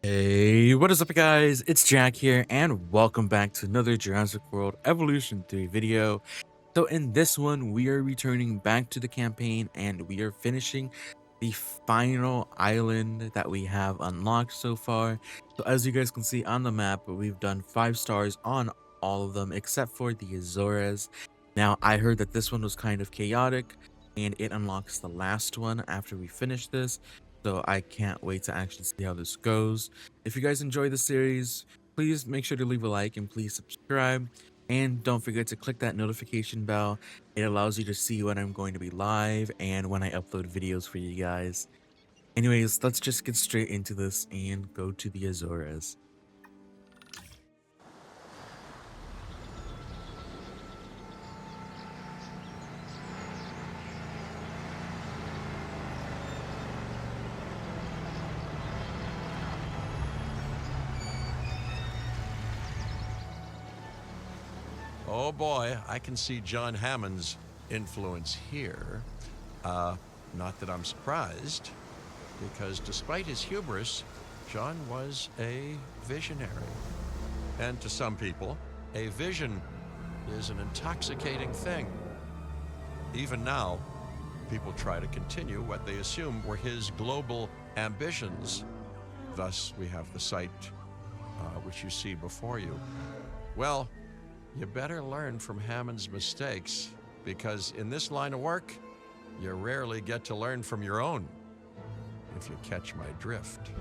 Hey, what is up guys? It's Jack here and welcome back to another Jurassic World Evolution 3 video. So in this one, we are returning back to the campaign and we are finishing the final island that we have unlocked so far. So as you guys can see on the map, we've done 5 stars on all of them except for the Azores. Now, I heard that this one was kind of chaotic and it unlocks the last one after we finish this. So I can't wait to actually see how this goes. If you guys enjoy the series, please make sure to leave a like and please subscribe. And don't forget to click that notification bell. It allows you to see when I'm going to be live and when I upload videos for you guys. Anyways, let's just get straight into this and go to the Azores. Oh boy, I can see John Hammond's influence here. Not that I'm surprised, because despite his hubris, John was a visionary. And to some people, a vision is an intoxicating thing. Even now, people try to continue what they assume were his global ambitions. Thus, we have the site which you see before you. Well, you better learn from Hammond's mistakes, because in this line of work, you rarely get to learn from your own, if you catch my drift.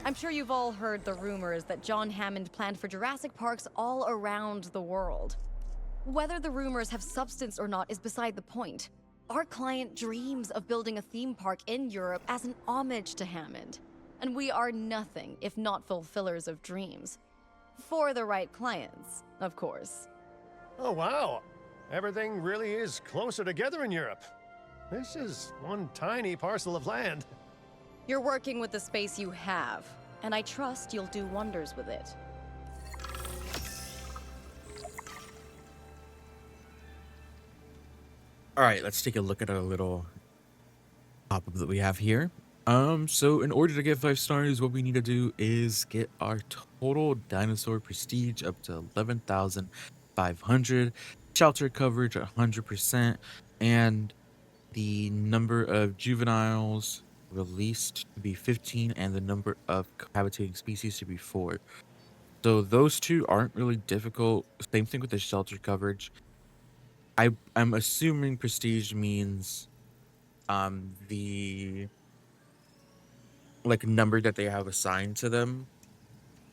I'm sure you've all heard the rumors that John Hammond planned for Jurassic Parks all around the world. Whether the rumors have substance or not is beside the point. Our client dreams of building a theme park in Europe as an homage to Hammond. And we are nothing if not fulfillers of dreams. For the right clients, of course. Oh, wow. Everything really is closer together in Europe. This is one tiny parcel of land. You're working with the space you have, and I trust you'll do wonders with it. Alright, let's take a look at our little pop-up that we have here. So in order to get 5 stars, what we need to do is get our total dinosaur prestige up to 11,500, shelter coverage 100%, and the number of juveniles released to be 15, and the number of cohabitating species to be 4. So those two aren't really difficult. Same thing with the shelter coverage. I'm assuming prestige means the number that they have assigned to them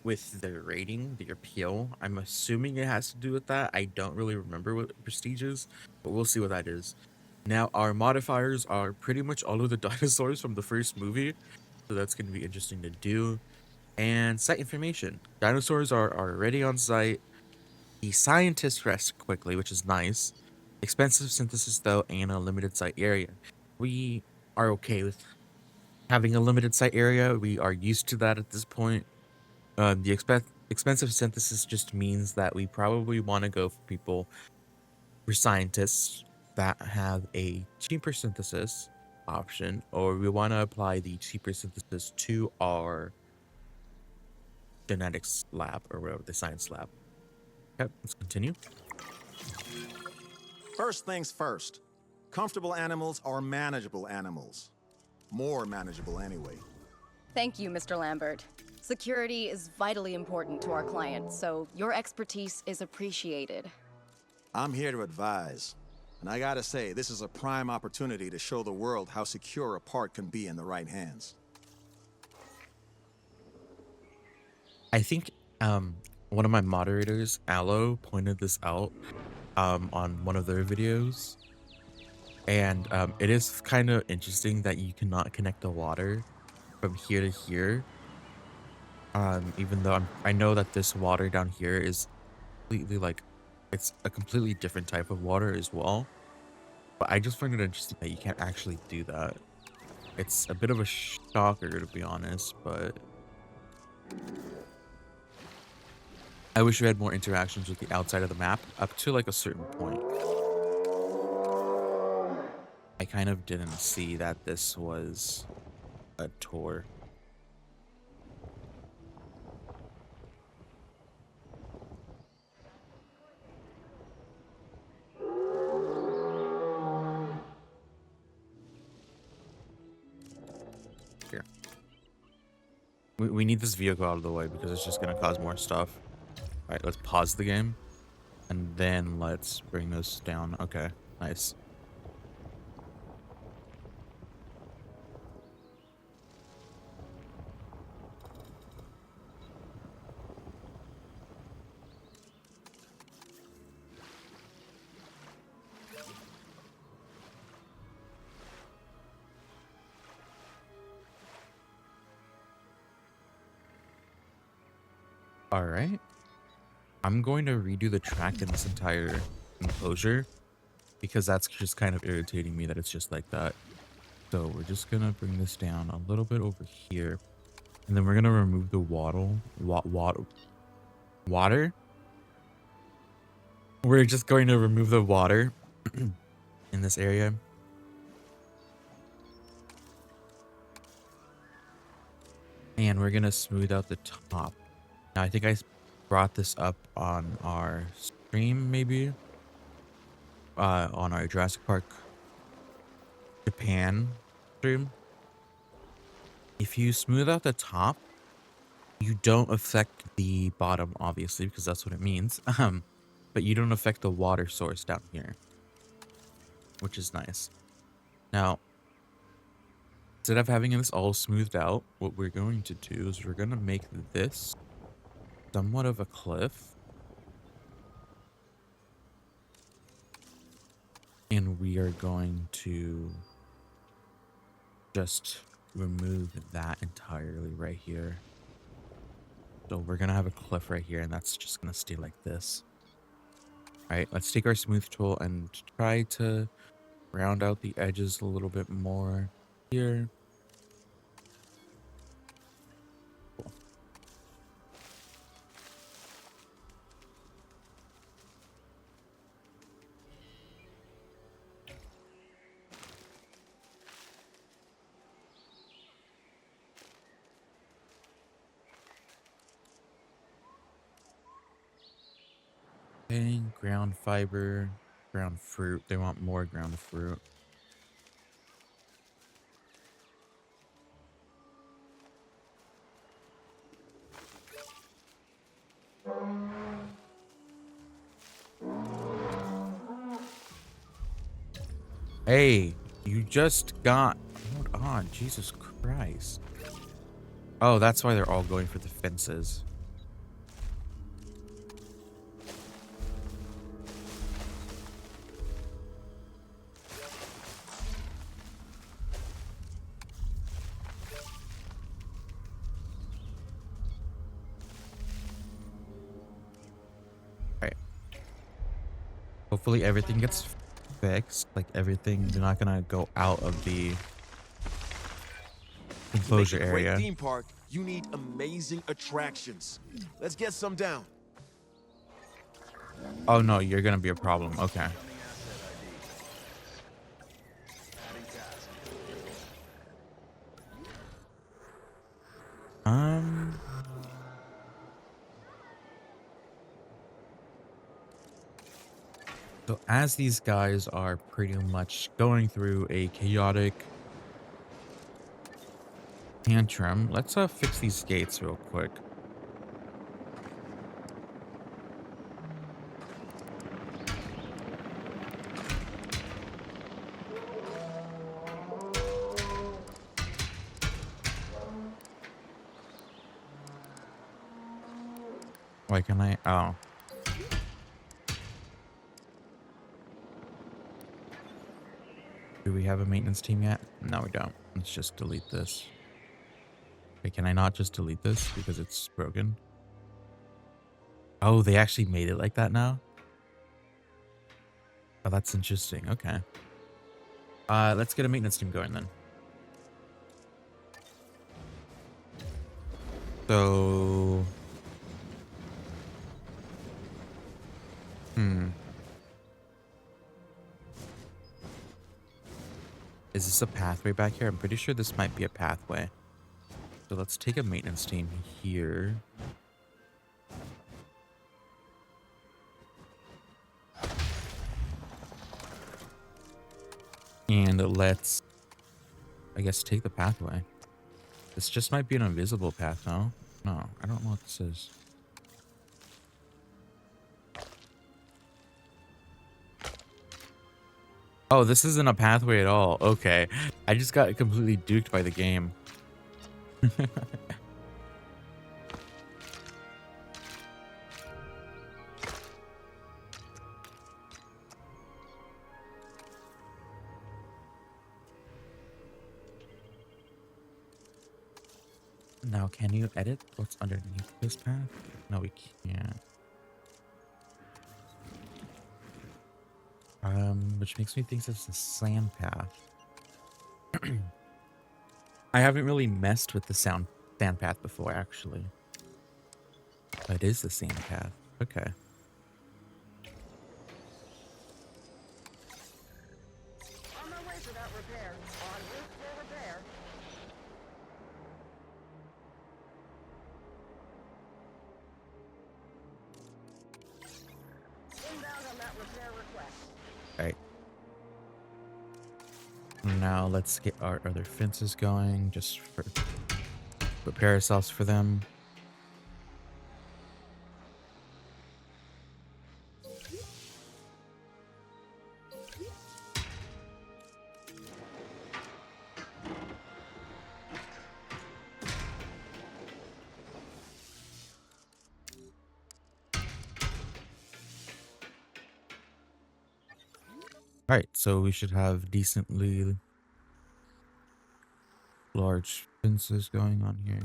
with their rating, the appeal. I'm assuming it has to do with that. I don't really remember what prestige is, but we'll see what that is. Now, our modifiers are pretty much all of the dinosaurs from the first movie, so that's going to be interesting to do. And site information. Dinosaurs are already on site. The scientists rest quickly, which is nice. Expensive synthesis, though, and a limited site area. We are okay with having a limited site area. We are used to that at this point. The expensive synthesis just means that we probably want to go for scientists that have a cheaper synthesis option, or we want to apply the cheaper synthesis to our genetics lab, or whatever, the science lab. Okay, let's continue. First things first. Comfortable animals are manageable animals. More manageable anyway. Thank you, Mr. Lambert. Security is vitally important to our clients, so your expertise is appreciated. I'm here to advise. And I gotta say, this is a prime opportunity to show the world how secure a park can be in the right hands. I think one of my moderators, Aloe, pointed this out on one of their videos. And it is kind of interesting that you cannot connect the water from here to here. Even though I know that this water down here is completely it's a completely different type of water as well. But I just find it interesting that you can't actually do that. It's a bit of a shocker, to be honest, but I wish we had more interactions with the outside of the map up to like a certain point. I kind of didn't see that this was a tour. Here. We need this vehicle out of the way because it's just gonna cause more stuff. All right, let's pause the game and then let's bring this down. Okay, nice. All right. I'm going to redo the track in this entire enclosure because that's just kind of irritating me that it's just like that. So we're just going to bring this down a little bit over here. And then we're going to remove the water. We're just going to remove the water in this area. And we're going to smooth out the top. Now, I think I brought this up on our stream, maybe. On our Jurassic Park Japan stream. If you smooth out the top, you don't affect the bottom, obviously, because that's what it means. But you don't affect the water source down here, which is nice. Now, instead of having this all smoothed out, what we're going to do is we're going to make this somewhat of a cliff. And we are going to just remove that entirely right here. So we're going to have a cliff right here, and that's just going to stay like this. All right, let's take our smooth tool and try to round out the edges a little bit more here. Cool. Okay, ground fiber, ground fruit. They want more ground fruit. Hey, you just got... Hold on, Jesus Christ. Oh, that's why they're all going for the fences. Alright. Hopefully everything gets fixed. Like everything, they're not gonna go out of the enclosure To make a great area. theme park, you need amazing attractions. Let's get some down. Oh no, you're gonna be a problem. Okay. So as these guys are pretty much going through a chaotic tantrum, let's fix these gates real quick. Why can I? Oh. Do we have a maintenance team yet? No, we don't. Let's just delete this. Wait, can I not just delete this because it's broken? Oh, they actually made it like that now? Oh, that's interesting. Okay. Let's get a maintenance team going then. So... Is this a pathway back here? I'm pretty sure this might be a pathway. So let's take a maintenance team here. And let's, I guess, take the pathway. This just might be an invisible path, no? No, I don't know what this is. Oh, this isn't a pathway at all. Okay. I just got completely duked by the game. Now, can you edit what's underneath this path? No, we can't. Which makes me think it's a sand path. I haven't really messed with the sand path before, actually. But it is the sand path. Okay. On my way for that repair. On route for repair. Inbound on that repair request. Alright. Now let's get our other fences going, just for prepare ourselves for them. Alright, so we should have decently large fences going on here.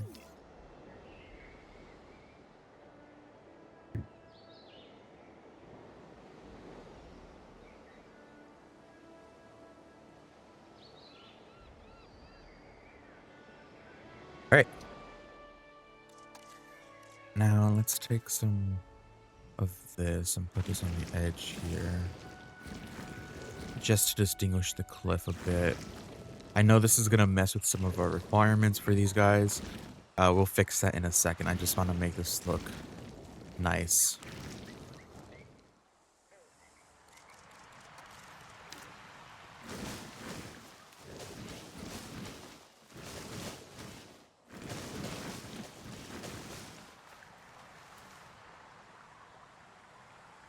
Alright. Now let's take some of this and put this on the edge here. Just to distinguish the cliff a bit. I know this is going to mess with some of our requirements for these guys. We'll fix that in a second. I just want to make this look nice.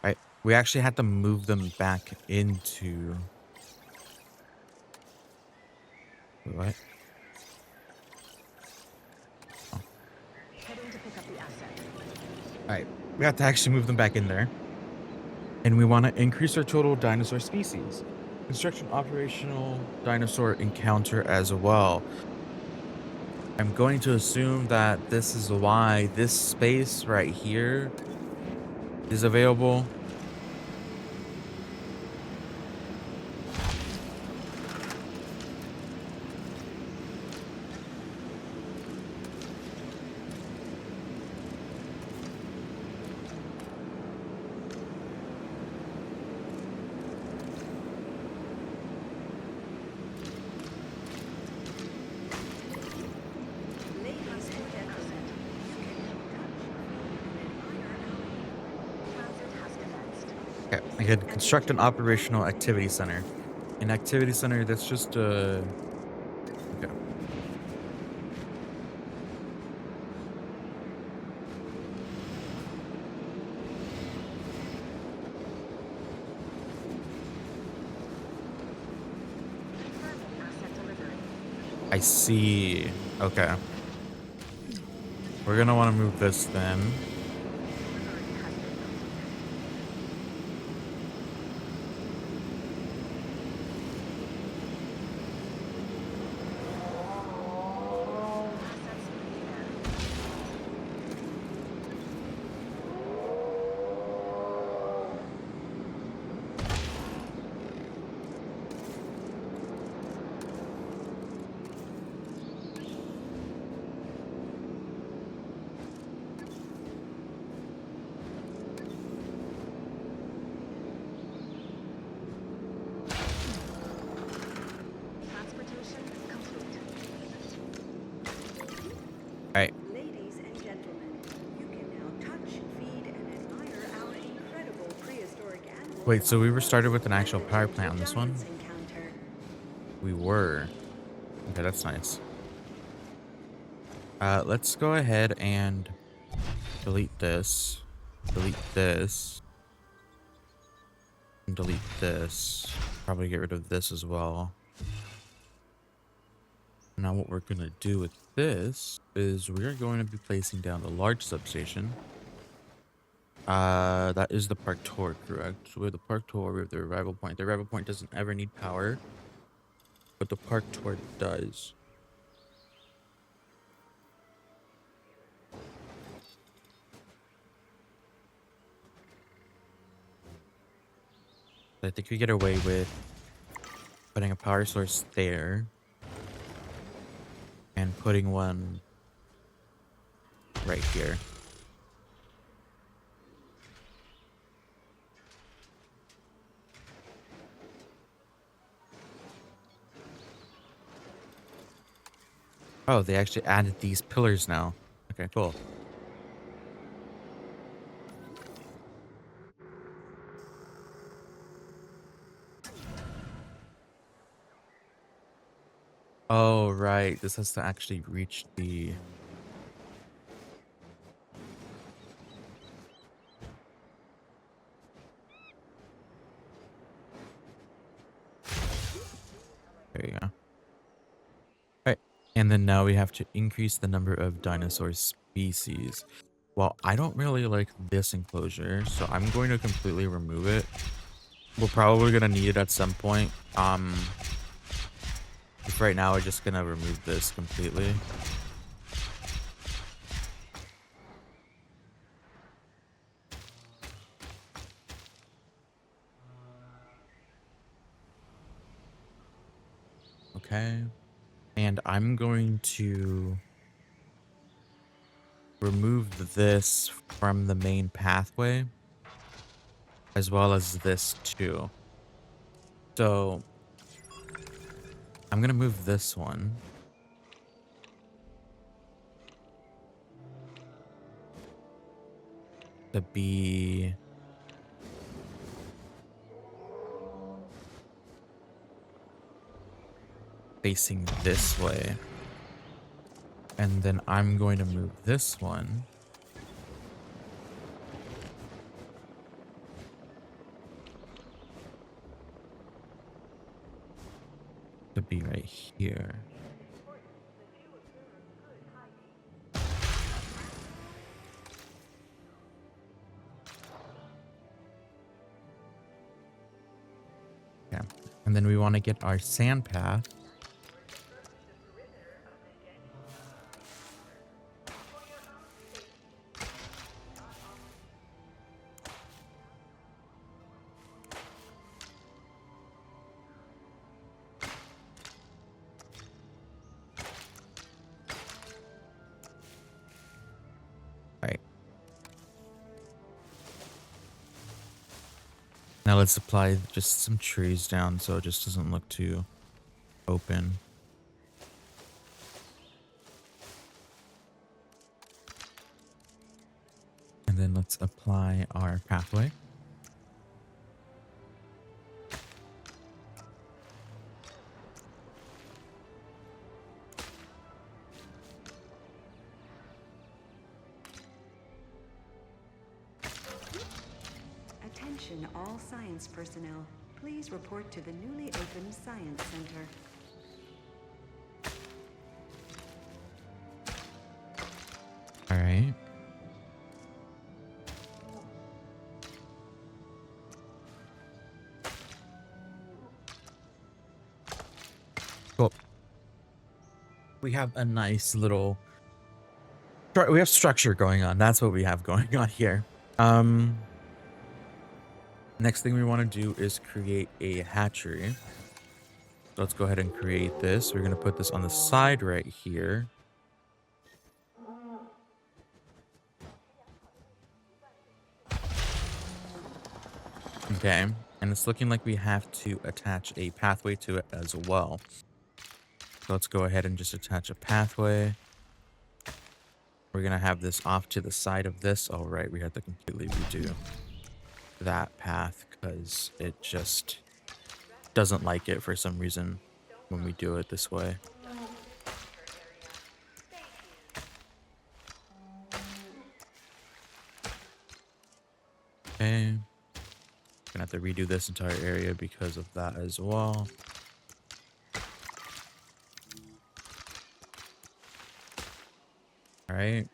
Right. We actually had to move them back into... What? Oh. Heading to pick up the asset. Alright, we have to actually move them back in there. And we want to increase our total dinosaur species. Construct an operational dinosaur encounter as well. I'm going to assume that this is why this space right here is available. Okay, I could construct an operational activity center. An activity center that's just okay. I see. Okay. We're gonna want to move this then. Alright. Ladies and gentlemen, you can now touch, feed, and admire our incredible prehistoric animals. Wait, so we were started with an actual power plant on this one? Giants encounter. We were. Okay, that's nice. Let's go ahead and delete this. Delete this. And delete this. Probably get rid of this as well. Now what we're going to do with this is we're going to be placing down the large substation. That is the park tour, correct? So we have the park tour, we have the arrival point. The arrival point doesn't ever need power, but the park tour does. I think we get away with putting a power source there and putting one right here. Oh, they actually added these pillars now. Okay, cool. Oh, right. This has to actually reach the... There you go. Alright. And then now we have to increase the number of dinosaur species. Well, I don't really like this enclosure, so I'm going to completely remove it. We're probably going to need it at some point. Right now, we're just gonna remove this completely. Okay. And I'm going to remove this from the main pathway, as well as this too. So I'm gonna move this one. To be facing this way. And then I'm going to move this one to be right here. Yeah. And then we want to get our sand path . Now let's apply just some trees down so it just doesn't look too open. And then let's apply our pathway. Attention all science personnel. Please report to the newly opened Science Center. All right. Cool. We have a nice little... We have structure going on. That's what we have going on here. Next thing we want to do is create a hatchery. So let's go ahead and create this. We're going to put this on the side right here. Okay, and it's looking like we have to attach a pathway to it as well. So let's go ahead and just attach a pathway. We're gonna have this off to the side of this. Oh, right, we have to completely redo that path because it just doesn't like it for some reason when we do it this way. Okay. Gonna have to redo this entire area because of that as well. All right.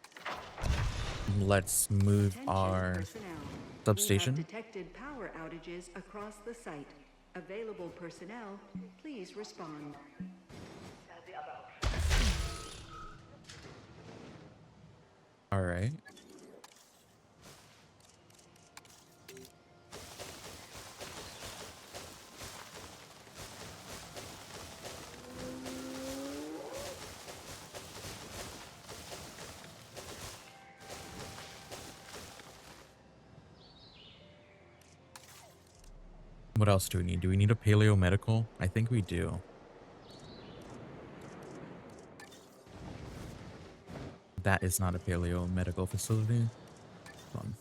Let's move Attention our personnel. We have substation. detected power outages across the site. Available personnel, please respond. All right. What else do we need? Do we need a paleo medical? I think we do. That is not a paleo medical facility. Hold on.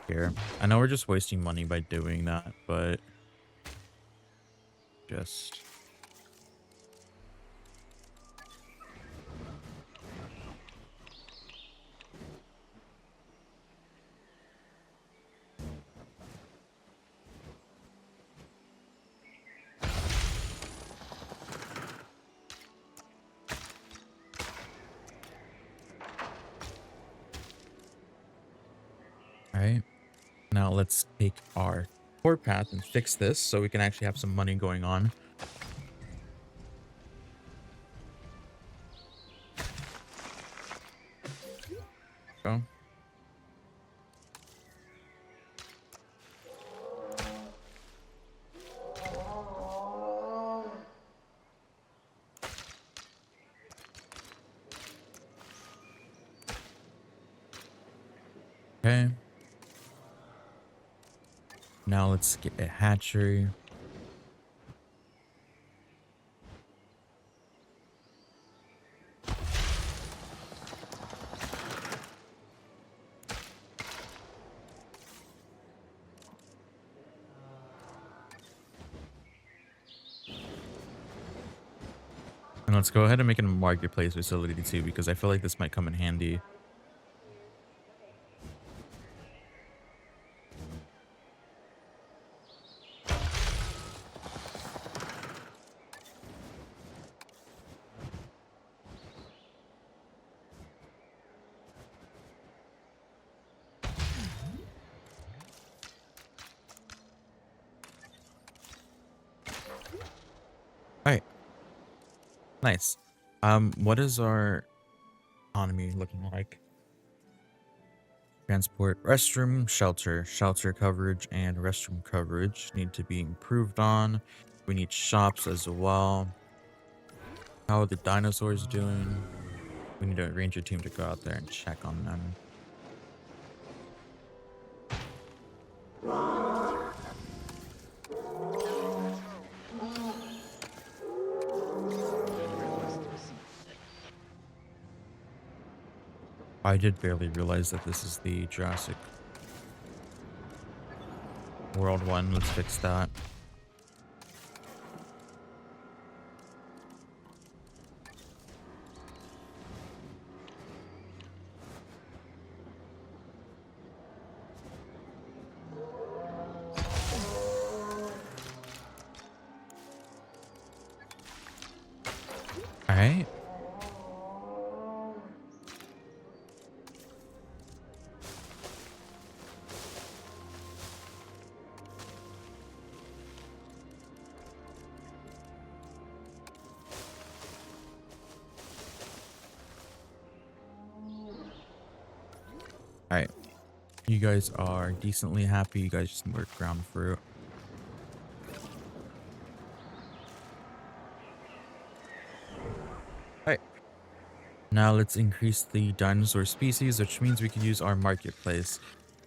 Here. I know we're just wasting money by doing that, but just all right. Now let's take our core path and fix this so we can actually have some money going on. Go. Okay. Now let's get a hatchery. And let's go ahead and make it a marketplace facility too, because I feel like this might come in handy. All right. Nice. What is our economy looking like? Transport, restroom, shelter coverage, and restroom coverage need to be improved on. We need shops as well. How are the dinosaurs doing? We need a ranger team to go out there and check on them. I did barely realize that this is the Jurassic World one. Let's fix that. All right. All right. You guys are decently happy. You guys just work ground fruit. All right. Now let's increase the dinosaur species, which means we can use our marketplace.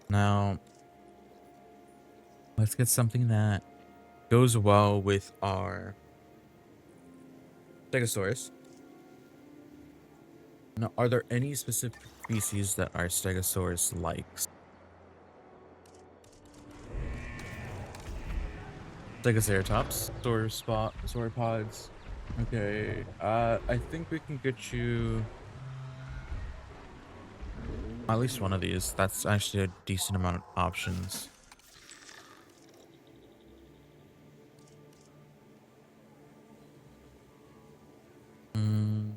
Now, let's get something that goes well with our Stegosaurus. Now, are there any specific species that our Stegosaurus likes? Stegoceratops, sauropods. Okay, I think we can get you at least one of these. That's actually a decent amount of options. Mm.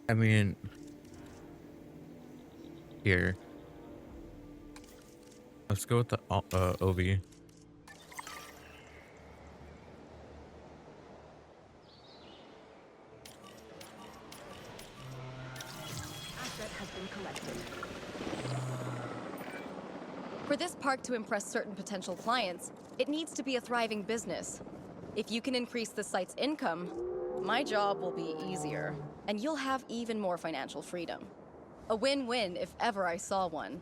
I mean, here. Let's go with the Ovi. Asset has been collected. For this park to impress certain potential clients, it needs to be a thriving business. If you can increase the site's income, my job will be easier, and you'll have even more financial freedom. A win-win if ever I saw one.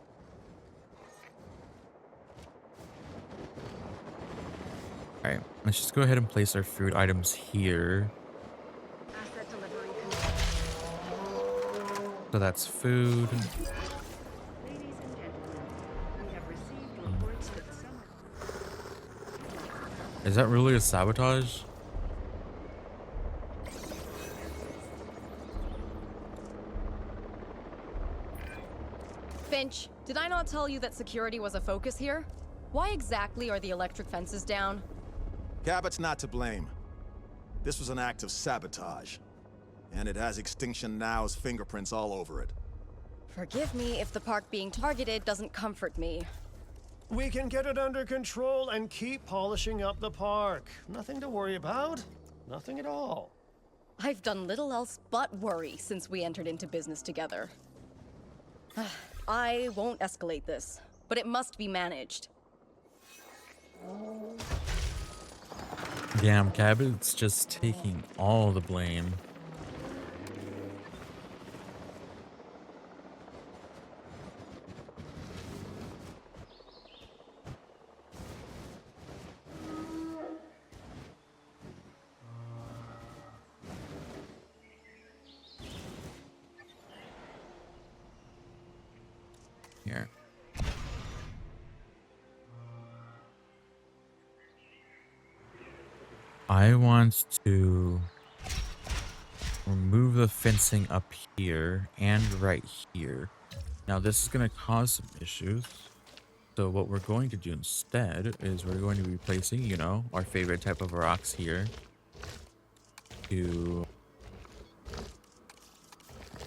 Alright, let's just go ahead and place our food items here. Asset delivery confirmed. So that's food. Ladies and gentlemen, we have received reports that some... Is that really a sabotage? Finch, did I not tell you that security was a focus here? Why exactly are the electric fences down? Cabot's not to blame. This was an act of sabotage. And it has Extinction Now's fingerprints all over it. Forgive me if the park being targeted doesn't comfort me. We can get it under control and keep polishing up the park. Nothing to worry about. Nothing at all. I've done little else but worry since we entered into business together. I won't escalate this, but it must be managed. Damn, Cabot's just taking all the blame. Here. I want to remove the fencing up here and right here. Now this is going to cause some issues. So what we're going to do instead is we're going to be placing, you know, our favorite type of rocks here to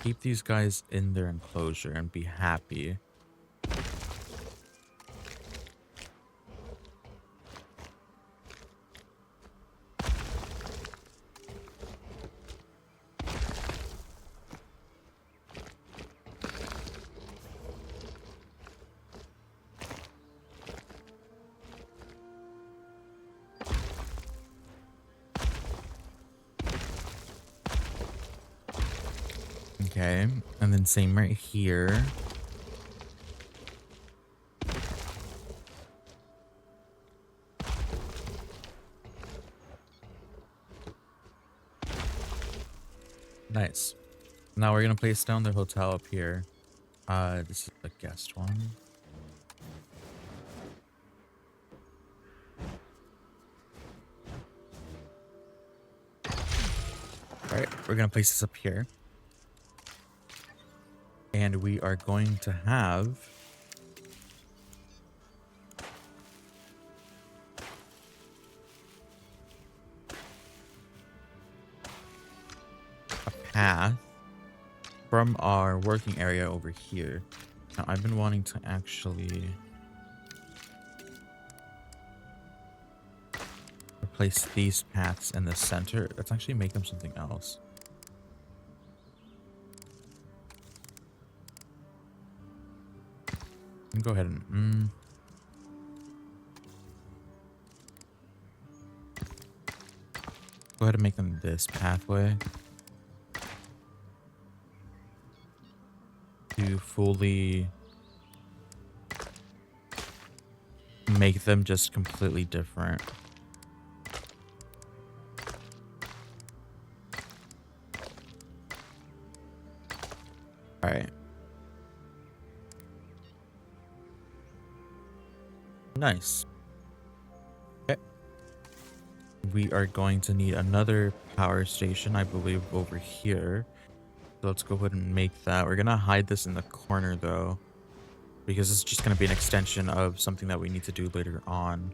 keep these guys in their enclosure and be happy. Okay, and then same right here. Nice. Now we're gonna place down the hotel up here. This is the guest one. Alright, we're gonna place this up here. And we are going to have a path from our working area over here. Now, I've been wanting to actually replace these paths in the center. Let's actually make them something else. Go ahead and go ahead and make them this pathway to fully make them just completely different. All right. Nice. Okay. We are going to need another power station, I believe, over here. So let's go ahead and make that. We're going to hide this in the corner, though, because it's just going to be an extension of something that we need to do later on.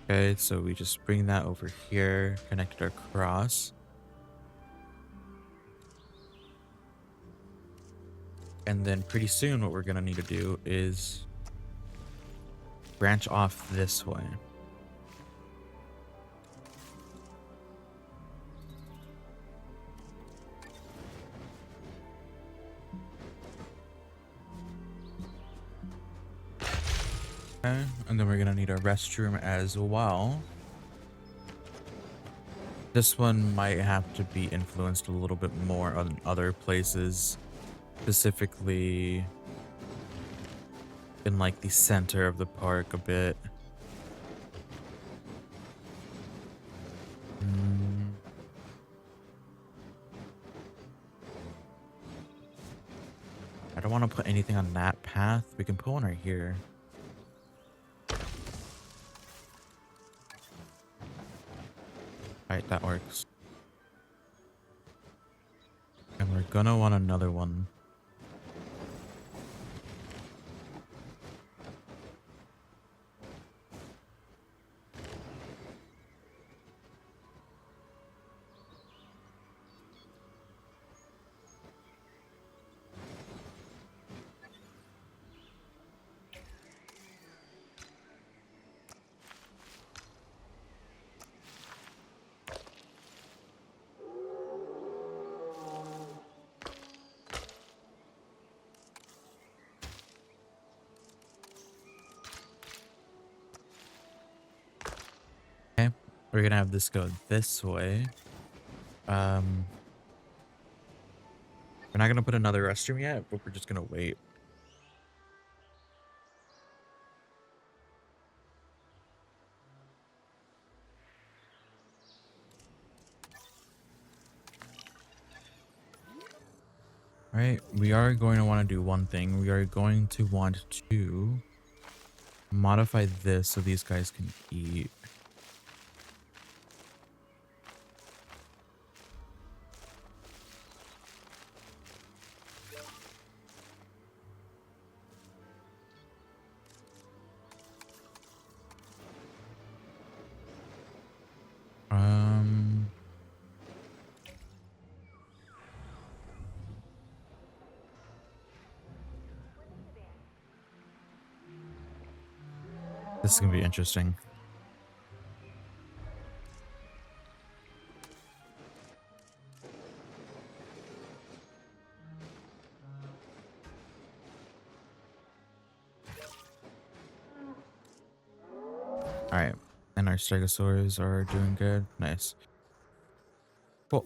Okay, so we just bring that over here, connect it across. And then pretty soon what we're going to need to do is branch off this way. Okay, and then we're going to need a restroom as well. This one might have to be influenced a little bit more on other places, specifically in like the center of the park a bit. I don't want to put anything on that path. We can put one right here. Alright, that works. And we're gonna want another one. We're gonna have this go this way. We're not gonna put another restroom yet, but we're just gonna wait. All right, we are going to want to do one thing. We are going to want to modify this so these guys can eat. This is gonna be interesting. All right, and our stegosaurs are doing good. Nice. Cool.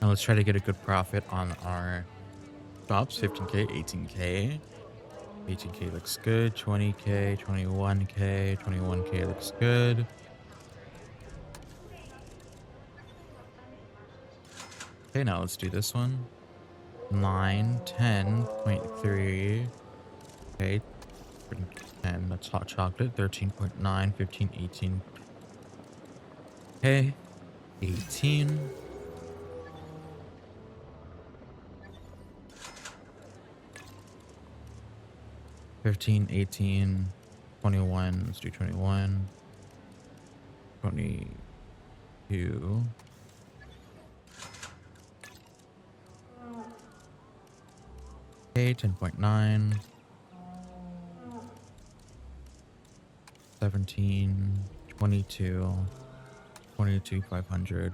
Now let's try to get a good profit on our shops. 15k, 18k. 18k looks good. 20k, 21k, 21k looks good. Okay, now let's do this one. 9, 10.3. Okay, 10. That's hot chocolate. 13.9, 15, 18. Okay, 18. 15, 18, 21. Let's do 21. 22. Okay, 10.9. 17, 22, 22, 500.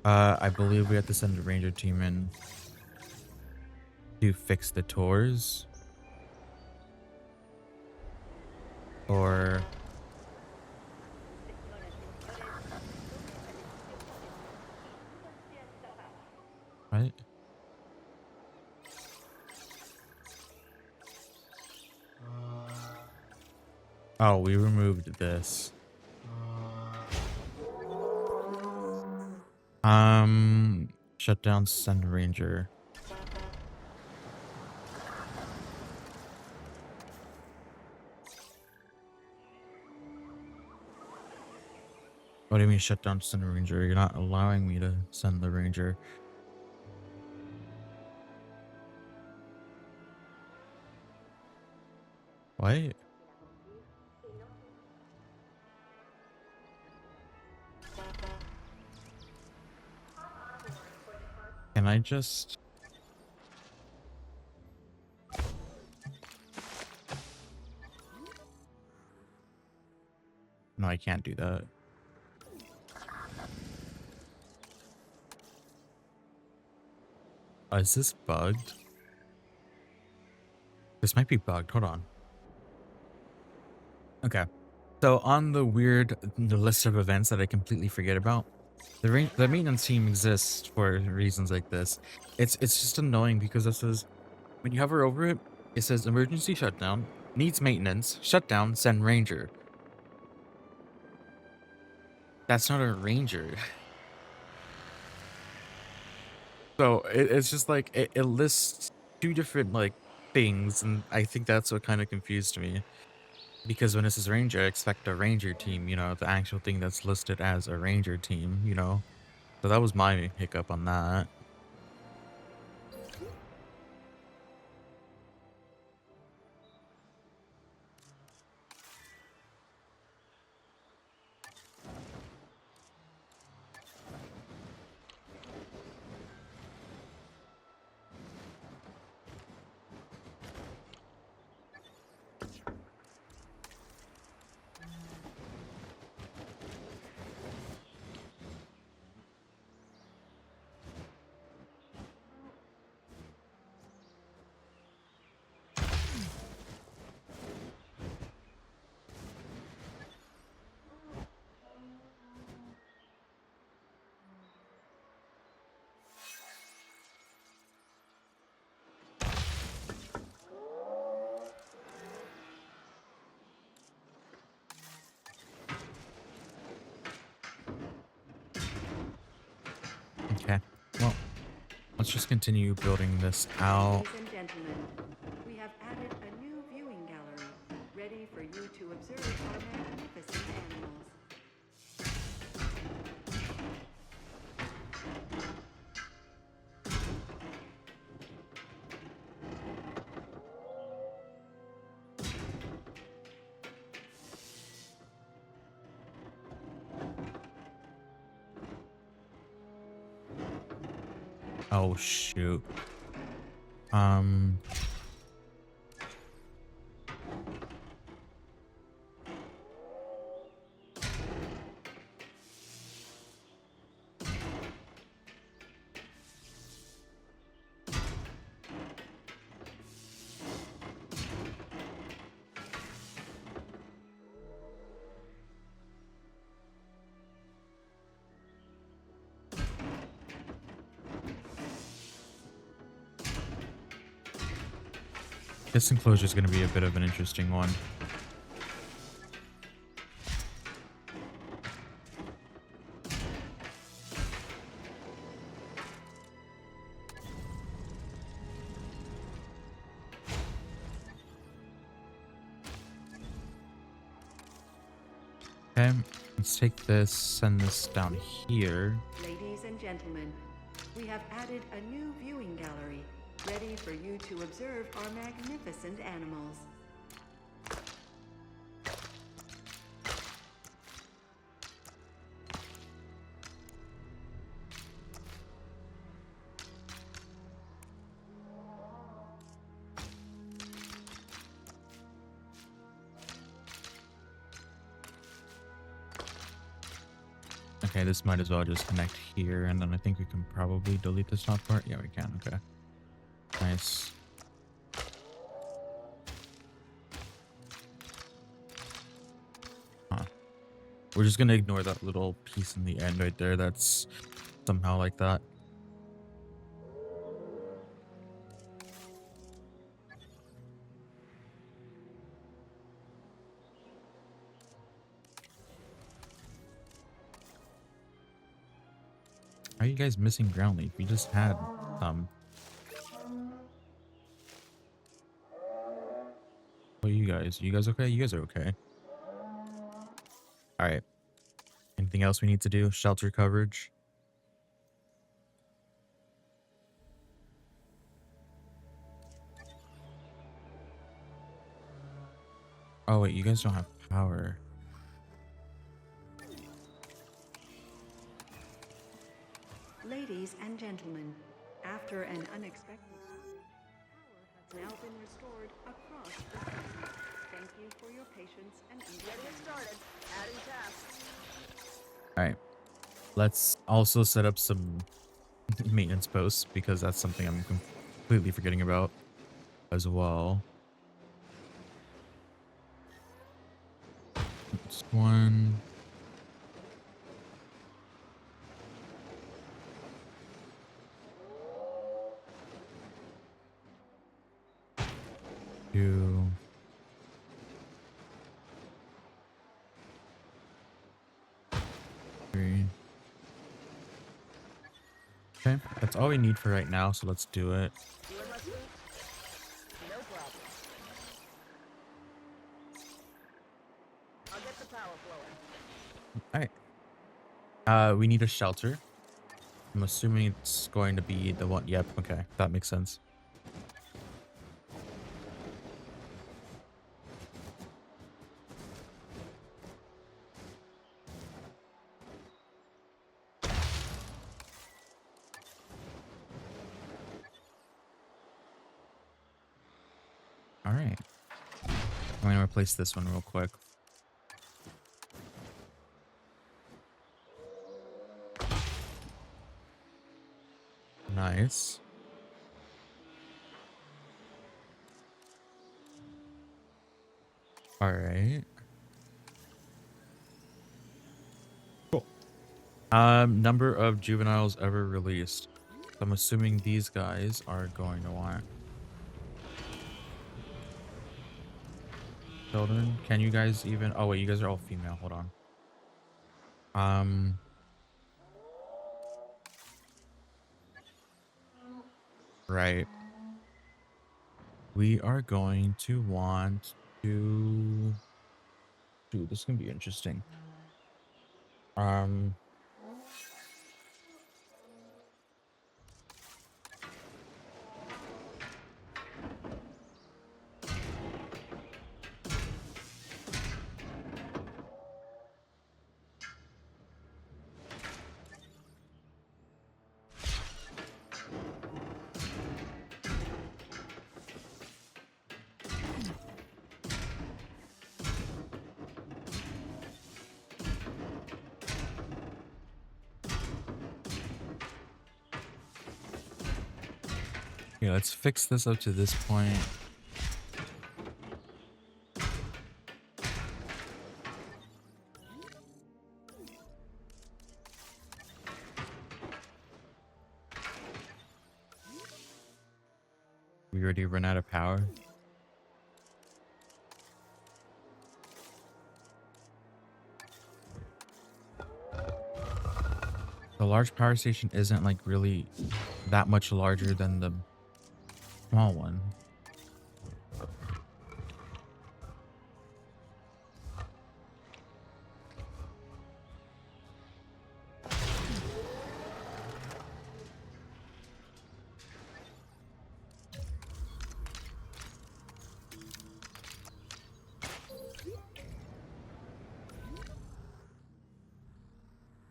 I believe we have to send a ranger team in to fix the tours. Or... Right? Oh, we removed this. Shut down send ranger. What do you mean shut down send ranger? You're not allowing me to send the ranger. What? Can I just... No, I can't do that. Is this bugged? This might be bugged. Hold on. Okay. So on the list of events that I completely forget about, the maintenance team exists for reasons like this. It's just annoying because it says, when you hover over it, it says emergency shutdown, needs maintenance, shutdown, send ranger. That's not a ranger. So it's just like, it lists two different like things, and I think that's what kind of confused me. Because when it says ranger, I expect a ranger team, you know, the actual thing that's listed as a ranger team, you know. So that was my hiccup on that. Okay, well, let's just continue building this out. Ladies and gentlemen, we have added a new viewing gallery, ready for you to observe our magnificent animals. Oh, shoot. This enclosure is going to be a bit of an interesting one. Okay, let's take this, send this down here. Ladies and gentlemen, we have added a new viewing gallery, ready for you to observe our magnificent animals. Okay, this might as well just connect here, and then I think we can probably delete this top part. Yeah, we can. Okay. Nice. Huh. We're just gonna ignore that little piece in the end right there. That's somehow like that. How are you guys missing ground leaf? We just had some. What are you guys? You guys okay? You guys are okay. All right. Anything else we need to do? Shelter coverage. Oh wait, you guys don't have power. Ladies and gentlemen, after an unexpected power has now been restored across the species. Thank you for your patience and Getting started. Adding tasks. All right. Let's also set up some maintenance posts because that's something I'm completely forgetting about as well. Just one. Two. Three. Okay, that's all we need for right now, so let's do it. Doing my sweep? No problem. I'll get the power flowing. All right. We need a shelter. I'm assuming it's going to be the one. Yep. Okay, that makes sense. All right. I'm going to replace this one real quick. Nice. All right. Cool. Number of juveniles ever released. I'm assuming these guys are going to want children. Can you guys even? Oh wait, you guys are all female. Hold on. Right. We are going to want to. Dude, this is gonna be interesting. Okay, let's fix this up to this point. We already run out of power. The large power station isn't like really that much larger than the small one.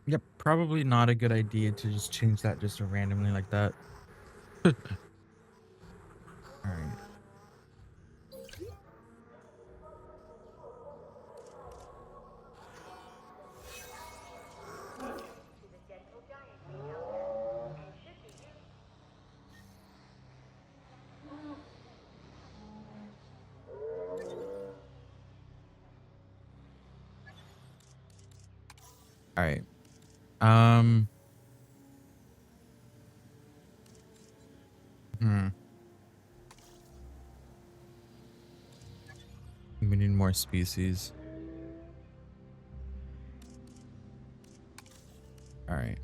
Yep, probably not a good idea to just change that just randomly like that. All right. All right. Um. We need more species. All right.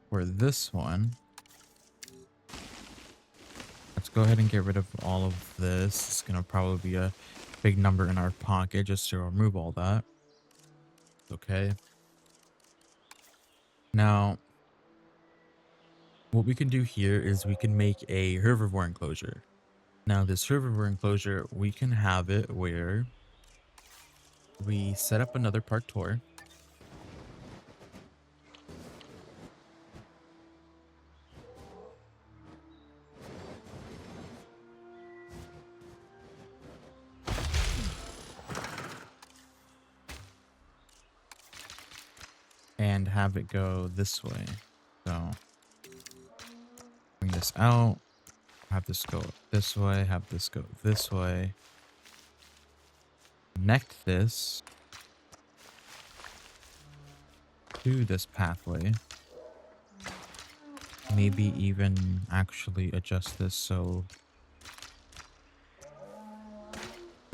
For this one, let's go ahead and get rid of all of this. It's gonna probably be a big number in our pocket just to remove all that. Okay. Now, what we can do here is we can make a herbivore enclosure. Now, this herbivore enclosure, we can have it where we set up another parkour. And have it go this way. So bring this out, have this go this way, have this go this way. Connect this to this pathway. Maybe even actually adjust this so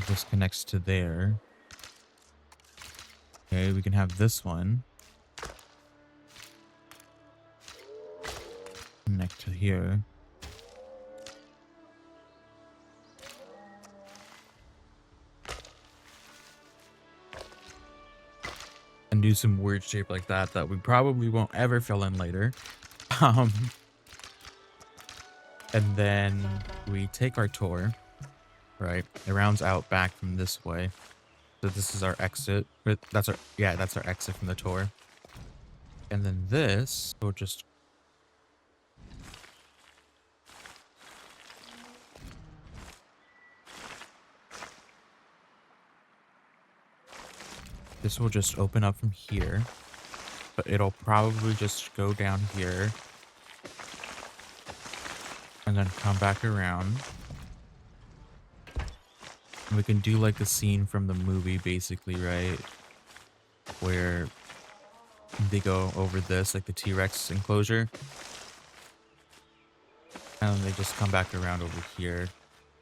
this connects to there. Okay, we can have this one connect to here. And do some weird shape like that we probably won't ever fill in later. And then we take our tour, right? It rounds out back from this way. So this is our exit. That's our exit from the tour. And then this will just open up from here, but it'll probably just go down here and then come back around. And we can do like the scene from the movie basically, right? Where they go over this, like the T-Rex enclosure. And then they just come back around over here.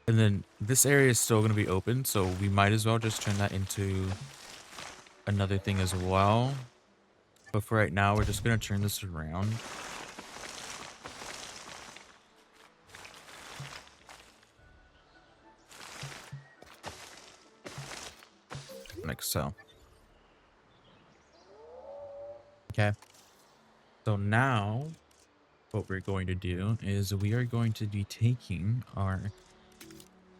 And then this area is still going to be open, so we might as well just turn that into another thing as well. But for right now, we're just going to turn this around. Like so. Okay. So now what we're going to do is we are going to be taking our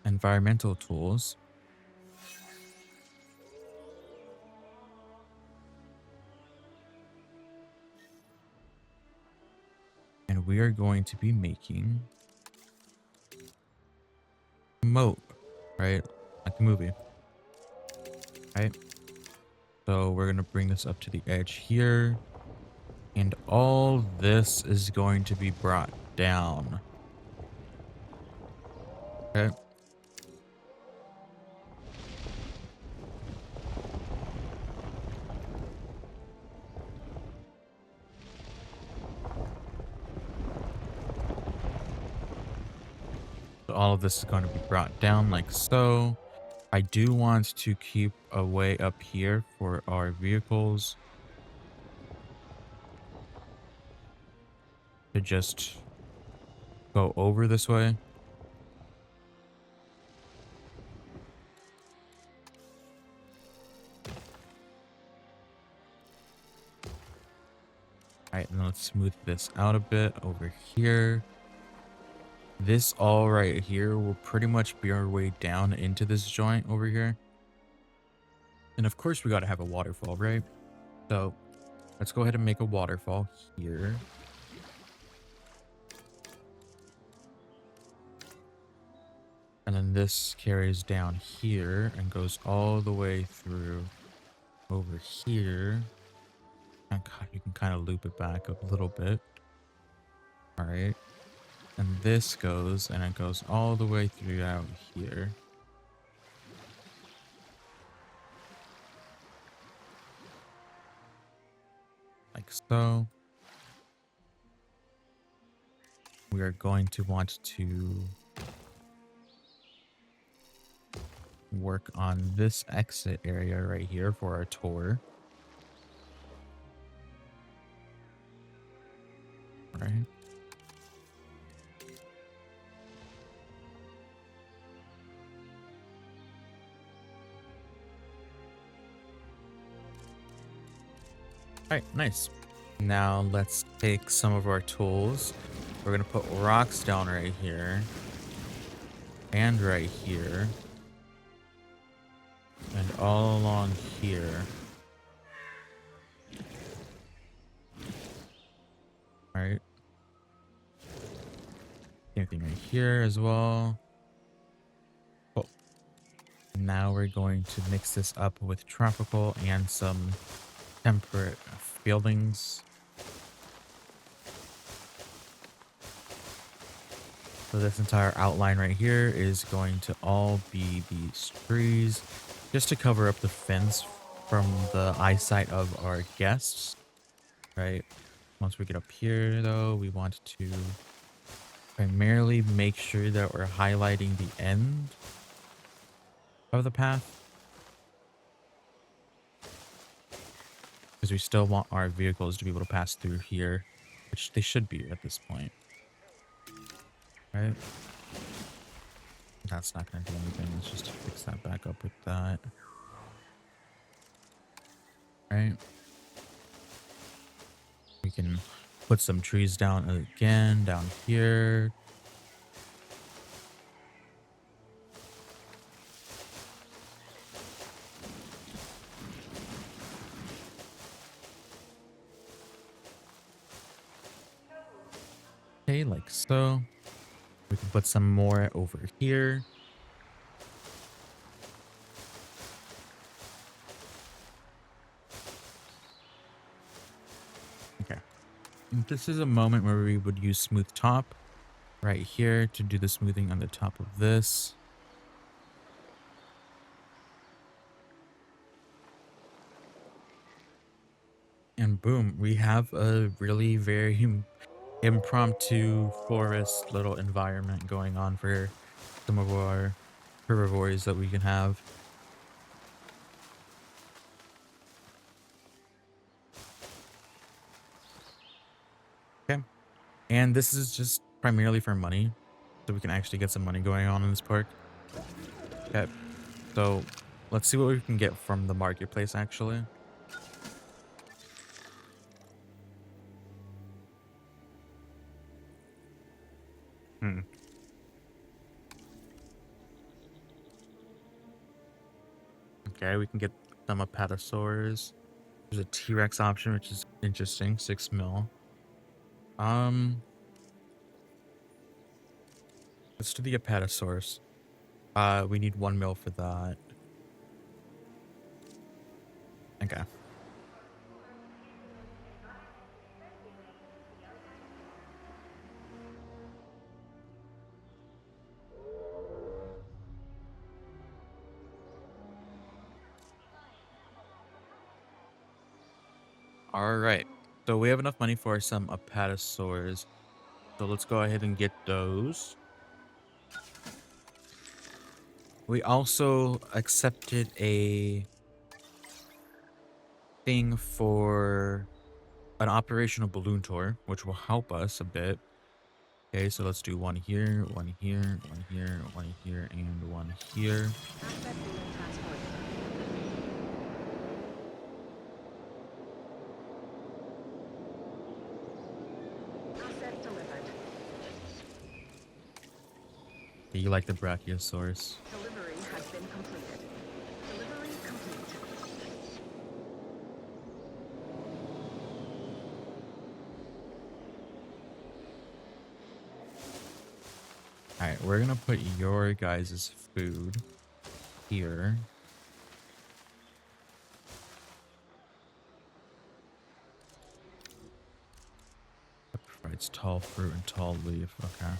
environmental tools and we are going to be making a moat, right? Like the movie. Right? So we're going to bring this up to the edge here. And all this is going to be brought down. Okay. So all of this is going to be brought down like so. I do want to keep a way up here for our vehicles to just go over this way. Alright, and let's smooth this out a bit over here. This all right here will pretty much be our way down into this joint over here. And of course we got to have a waterfall, right? So let's go ahead and make a waterfall here. And then this carries down here and goes all the way through over here. And you can kind of loop it back a little bit. All right. And this goes, and it goes all the way through out here. like so. We are going to want to work on this exit area right here for our tour. Right. Alright, nice. Now let's take some of our tools. We're gonna put rocks down right here. And right here. And all along here. Alright. Same thing right here as well. Oh. Now we're going to mix this up with tropical and some temperate buildings. So this entire outline right here is going to all be these trees, just to cover up the fence from the eyesight of our guests, right? Once we get up here, though, we want to primarily make sure that we're highlighting the end of the path, because we still want our vehicles to be able to pass through here, which they should be at this point, right? That's not going to do anything. Let's just fix that back up with that. Right. We can put some trees down again, down here. Okay, like so. We can put some more over here. Okay. This is a moment where we would use smooth top right here to do the smoothing on the top of this. And boom, we have a really very impromptu forest little environment going on for some of our herbivores that we can have. Okay. And this is just primarily for money, so we can actually get some money going on in this park. Okay. So let's see what we can get from the marketplace actually. Okay, we can get some apatosaurs. There's a T-Rex option, which is interesting. 6 mil. Let's do the apatosaurs. We need 1 mil for that. Okay. All right. So we have enough money for some apatosaurs. So let's go ahead and get those. We also accepted a thing for an operational balloon tour, which will help us a bit. Okay, so let's do 1 here, 1 here, 1 here, 1 here, and 1 here. You like the Brachiosaurus. Delivery has been completed. Delivery complete. Alright, we're gonna put your guys' food here. That provides tall fruit and tall leaf. Okay.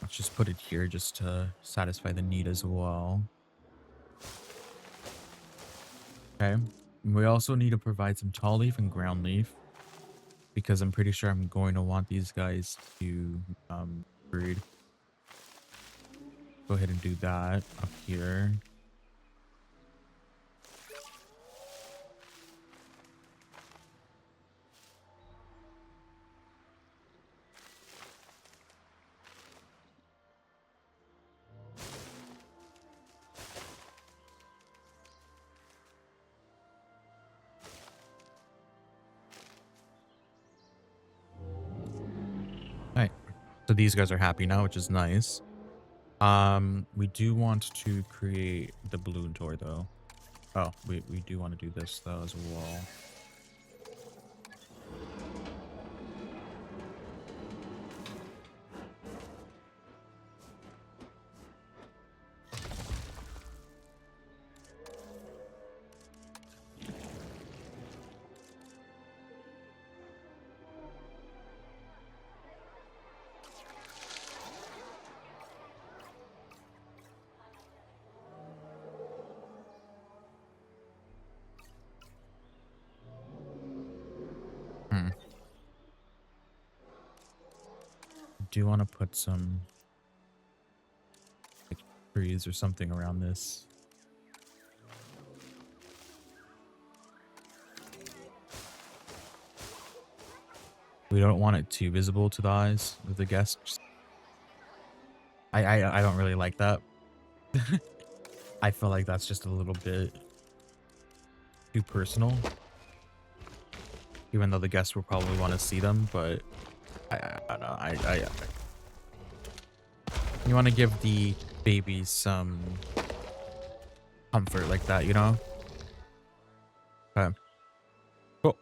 Let's just put it here just to satisfy the need as well. Okay. We also need to provide some tall leaf and ground leaf because I'm pretty sure I'm going to want these guys to breed. Go ahead and do that up here. Alright, so these guys are happy now, which is nice. We do want to create the balloon tour though. Oh, we do want to do this though as well. Do you want to put some like trees or something around this? We don't want it too visible to the eyes of the guests. I don't really like that. I feel like that's just a little bit too personal. Even though the guests will probably want to see them, but I don't know. You want to give the babies some comfort like that, you know? Okay. Cool.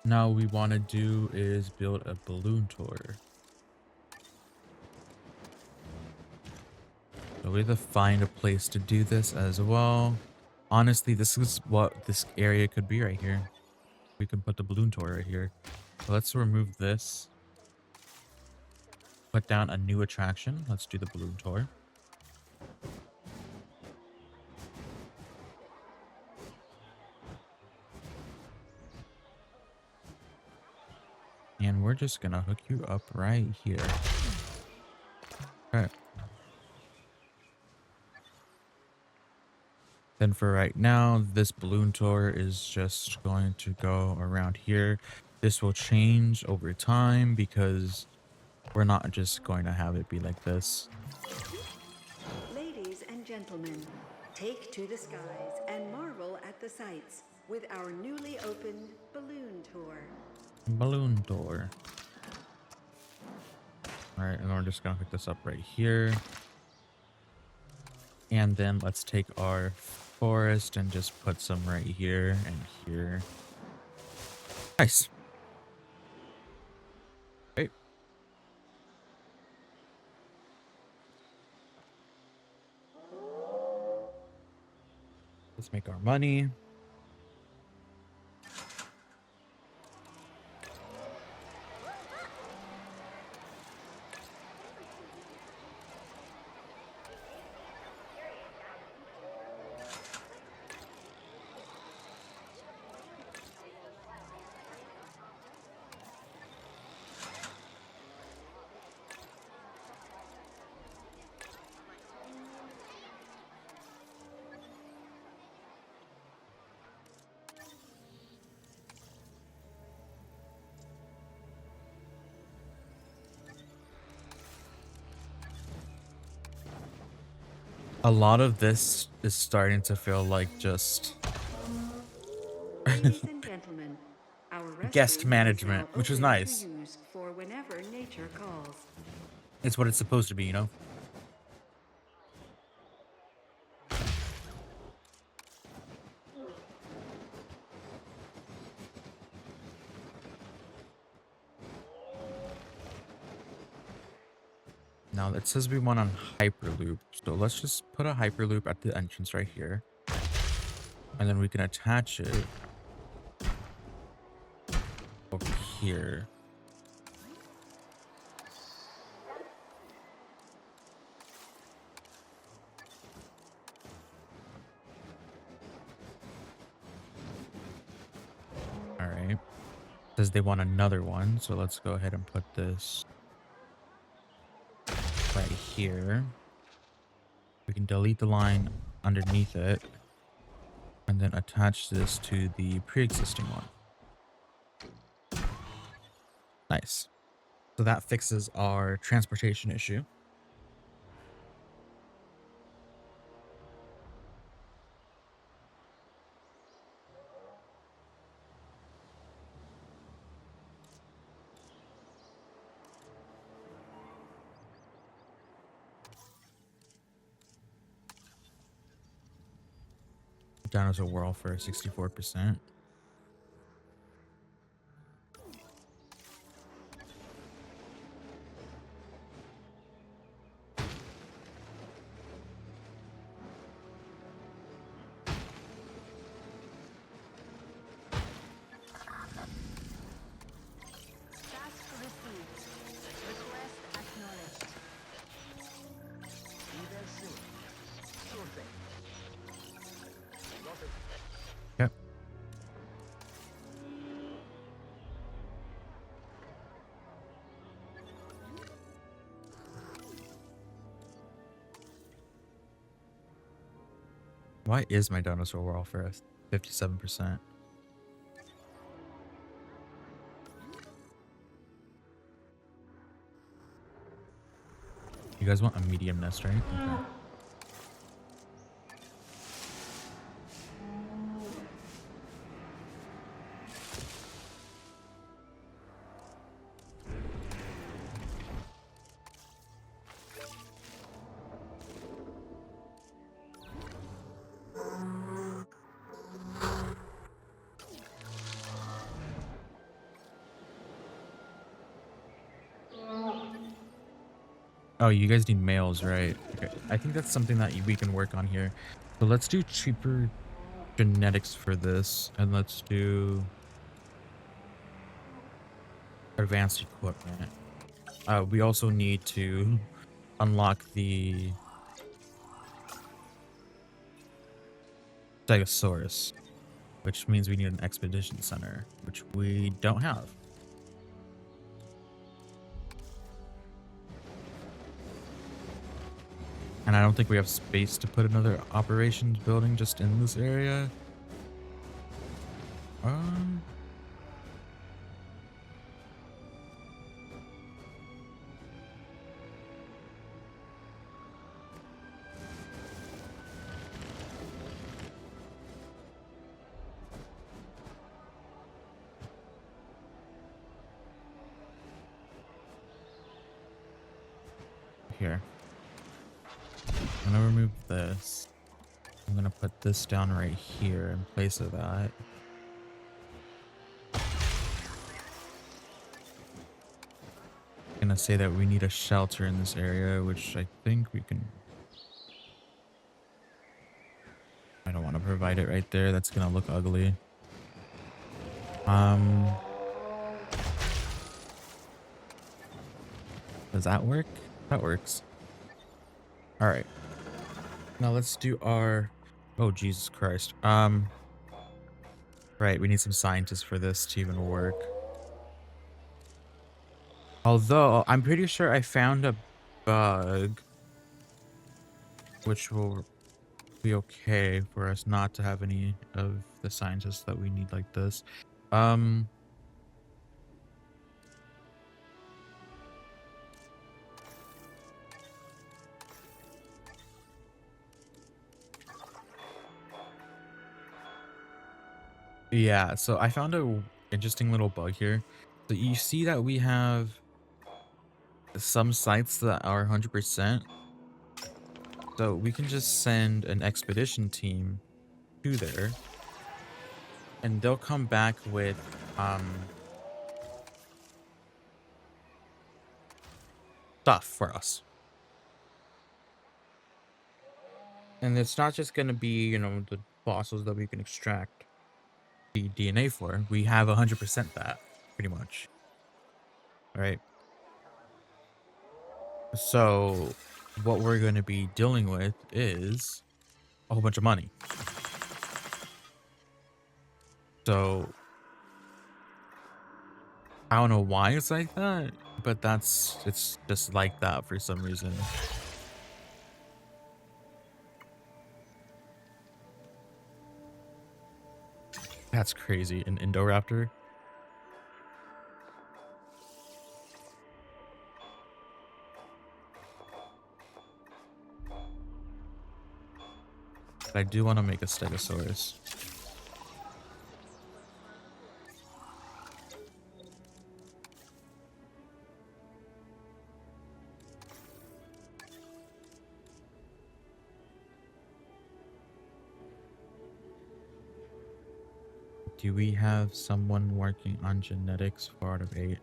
Now we want to do is build a balloon tour. So we have to find a place to do this as well. Honestly, this is what this area could be right here. We can put the balloon tour right here. So let's remove this. Put down a new attraction. Let's do the balloon tour. And we're just gonna hook you up right here. Okay. Then for right now, this balloon tour is just going to go around here. This will change over time because we're not just going to have it be like this. Ladies and gentlemen, take to the skies and marvel at the sights with our newly opened balloon tour. Balloon tour. All right, and we're just gonna hook this up right here. And then let's take our forest and just put some right here and here. Nice. Great. Let's make our money. A lot of this is starting to feel like just Ladies and gentlemen, our guest restroom management, is now which was open nice. to use for whenever nature calls. It's what it's supposed to be, you know? Now it says we want on Hyperloop, so let's just put a Hyperloop at the entrance right here. And then we can attach it over here. says they want another one, so let's go ahead and put this right here. We can delete the line underneath it and then attach this to the pre-existing one. Nice. So that fixes our transportation issue. Down as a whirl for 64%. Task received. Request acknowledged. Be there soon. Sure thing. Noted. Yep. Why is my dinosaur whirl for 57%? You guys want a medium nest, right? Okay. Oh, you guys need males, right? Okay. I think that's something that we can work on here. So let's do cheaper genetics for this, and let's do advanced equipment. We also need to unlock the Stegosaurus, which means we need an expedition center, which we don't have. And I don't think we have space to put another operations building just in this area. Here. I'm gonna remove this. I'm gonna put this down right here in place of that. I'm gonna say that we need a shelter in this area, which I think we can. I don't want to provide it right there. That's gonna look ugly. Does that work? That works. All right. Now let's do our. Oh Jesus Christ. Right. We need some scientists for this to even work. Although I'm pretty sure I found a bug, which will be okay for us not to have any of the scientists that we need like this. Yeah, so I found a interesting little bug here. So you see that we have some sites that are 100%. So we can just send an expedition team to there, and they'll come back with stuff for us. And it's not just going to be, you know, the fossils that we can extract the DNA for. We have 100% that, pretty much. All right. So what we're going to be dealing with is a whole bunch of money. So I don't know why it's like that, but it's just like that for some reason. That's crazy. An Indoraptor. I do want to make a Stegosaurus. Do we have someone working on genetics 4 out of 8?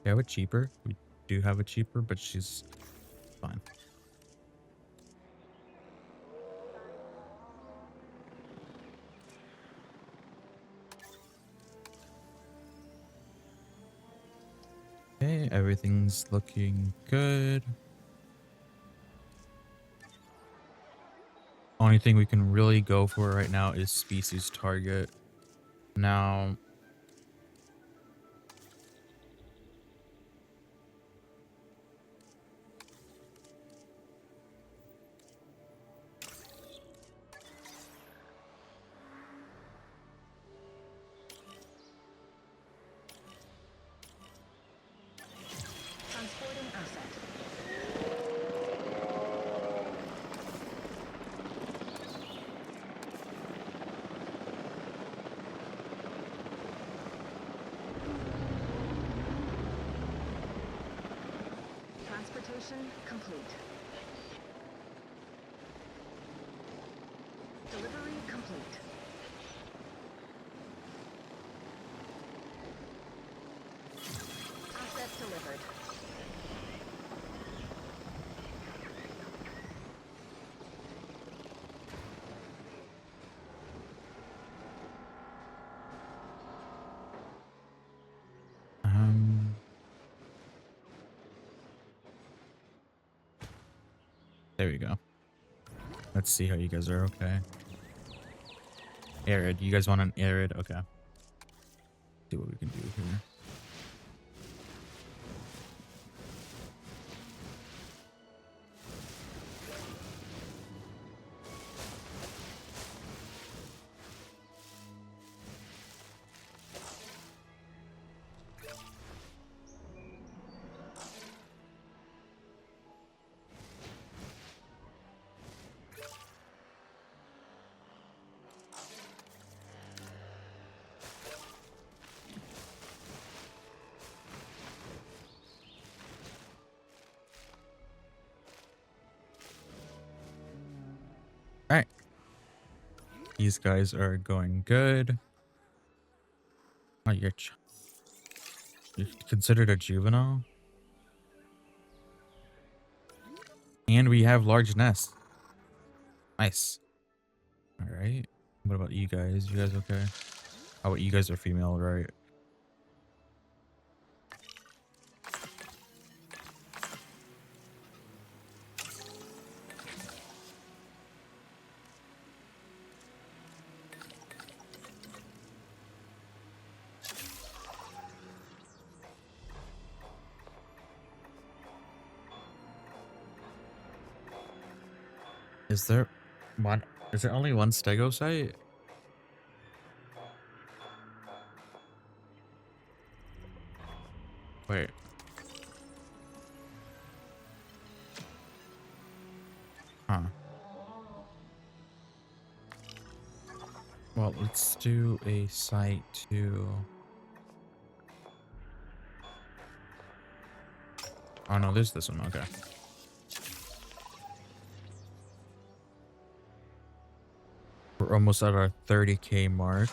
We have a cheaper. We do have a cheaper, but she's fine. Okay, everything's looking good. Only thing we can really go for right now is species target. Now, Transporting asset. Transportation complete. Delivery complete. Asset delivered. um, there we go. Let's see how you guys are. Okay. Arid. You guys want an arid? Okay. See what we can do here. All right. These guys are going good. Oh, you're considered a juvenile? And we have large nests. Nice. All right. What about you guys? You guys okay? Oh, you guys are female, right? Is there one? Is there only one stego site? Wait. Huh. Well, let's do a site to... Oh no, there's this one. Okay. We're almost at our 30K mark.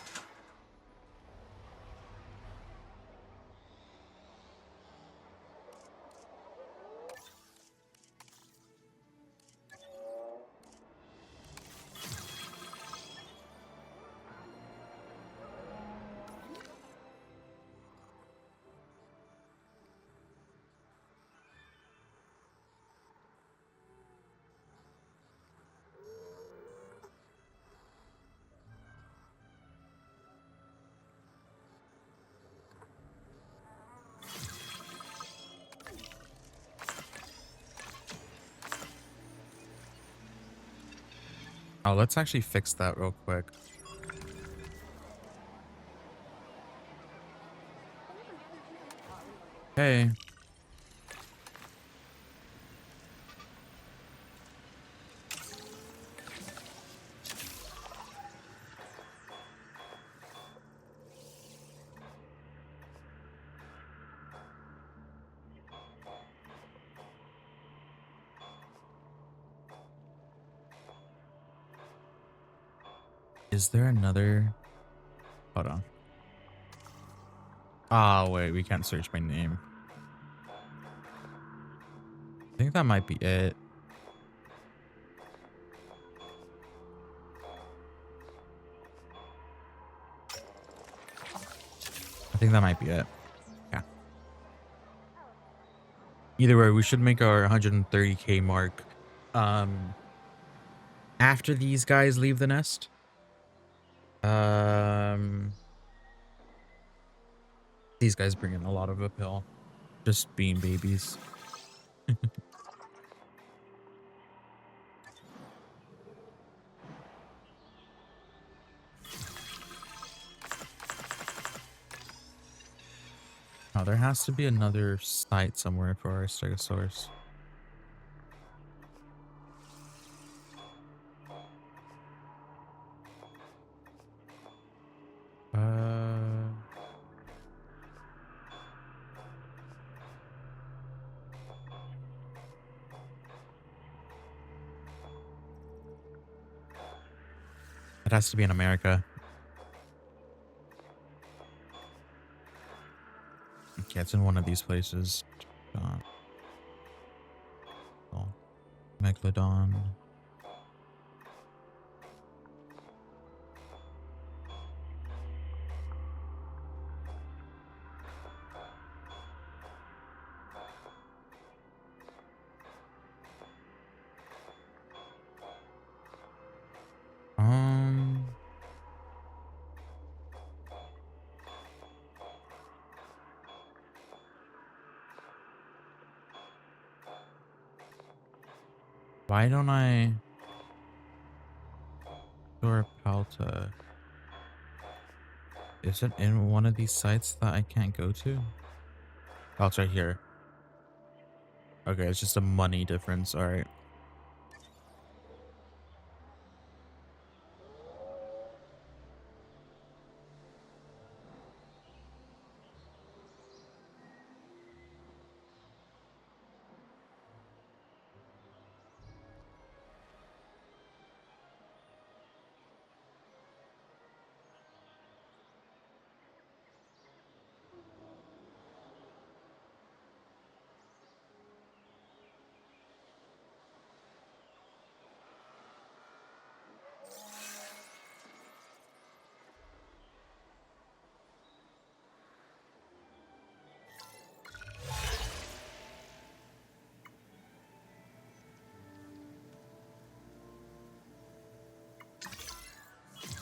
Oh, let's actually fix that real quick. Hey. Is there another? Hold on. Ah, wait, we can't search by name. I think that might be it. I think that might be it. Yeah. Either way, we should make our 130k mark. After these guys leave the nest. These guys bring in a lot of uphill. Just being babies. Oh, there has to be another site somewhere for our stegosaurus. It has to be in America. Okay, it's in one of these places. Oh, Megalodon. Why don't I? Dorpalta. Is it in one of these sites that I can't go to? Oh, it's right here. Okay, it's just a money difference. All right.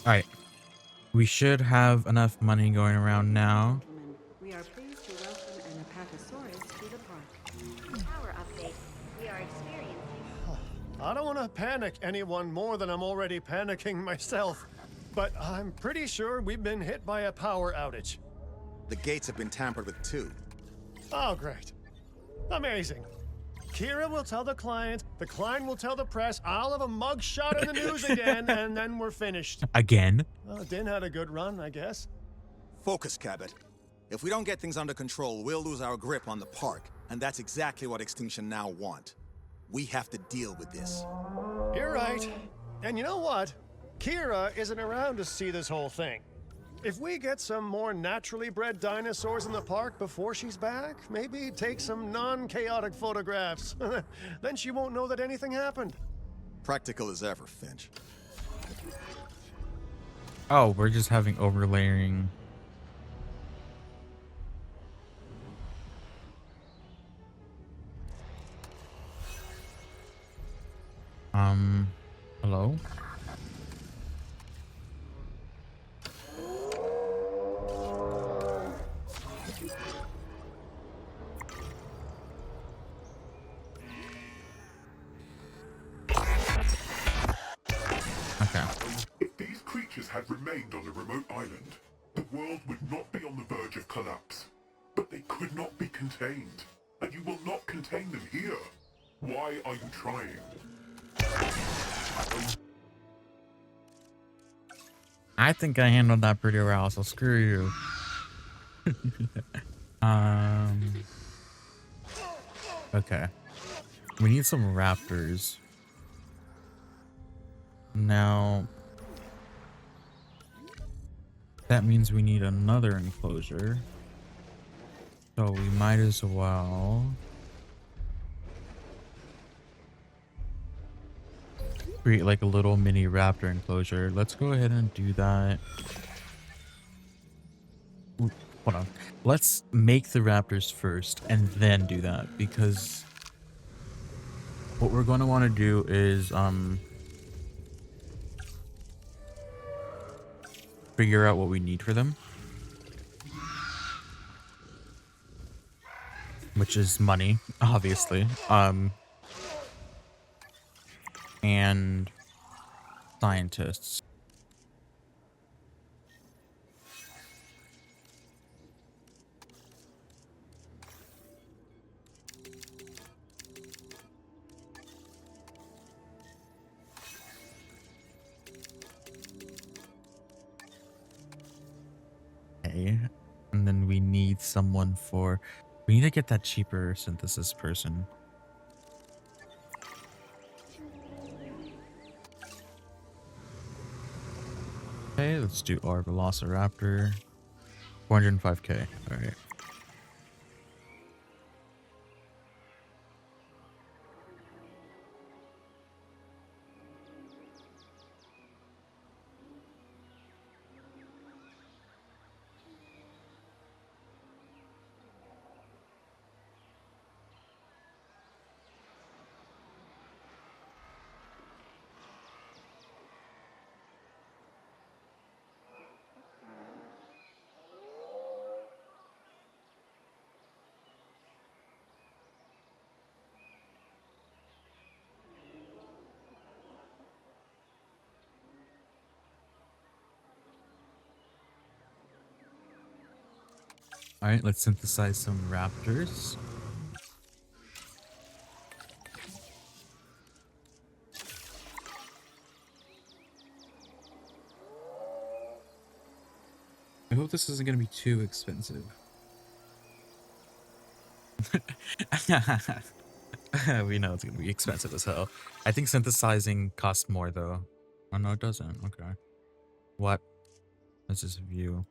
All right. We should have enough money going around now. We are pleased to welcome an Apatosaurus to the park. Power update. We are experiencing. I don't want to panic anyone more than I'm already panicking myself, but I'm pretty sure we've been hit by a power outage. The gates have been tampered with too. Oh, great. Amazing. Kira will tell the client will tell the press, I'll have a mug shot in the news again, and then we're finished. Again? Well, Din had a good run, I guess. Focus, Cabot. If we don't get things under control, we'll lose our grip on the park, and that's exactly what Extinction Now want. We have to deal with this. You're right. And you know what? Kira isn't around to see this whole thing. If we get some more naturally bred dinosaurs in the park before she's back, maybe take some non-chaotic photographs. Then she won't know that anything happened. Practical as ever, Finch. Oh, we're just having overlaying. Hello? Okay. If these creatures had remained on the remote island, the world would not be on the verge of collapse. But they could not be contained, and you will not contain them here. Why are you trying? I think I handled that pretty well, so screw you. Okay. We need some raptors. Now, that means we need another enclosure. So we might as well create like a little mini raptor enclosure. Let's go ahead and do that. Ooh, hold on. Let's make the raptors first and then do that, because what we're going to want to do is figure out what we need for them, which is money, obviously, and scientists. Okay, and then we need someone for, we need to get that cheaper synthesis person. Okay, let's do our Velociraptor. 405k. All right. All right, let's synthesize some raptors. I hope this isn't going to be too expensive. We know it's going to be expensive as hell. I think synthesizing costs more though. Oh no, it doesn't. Okay. What is this view?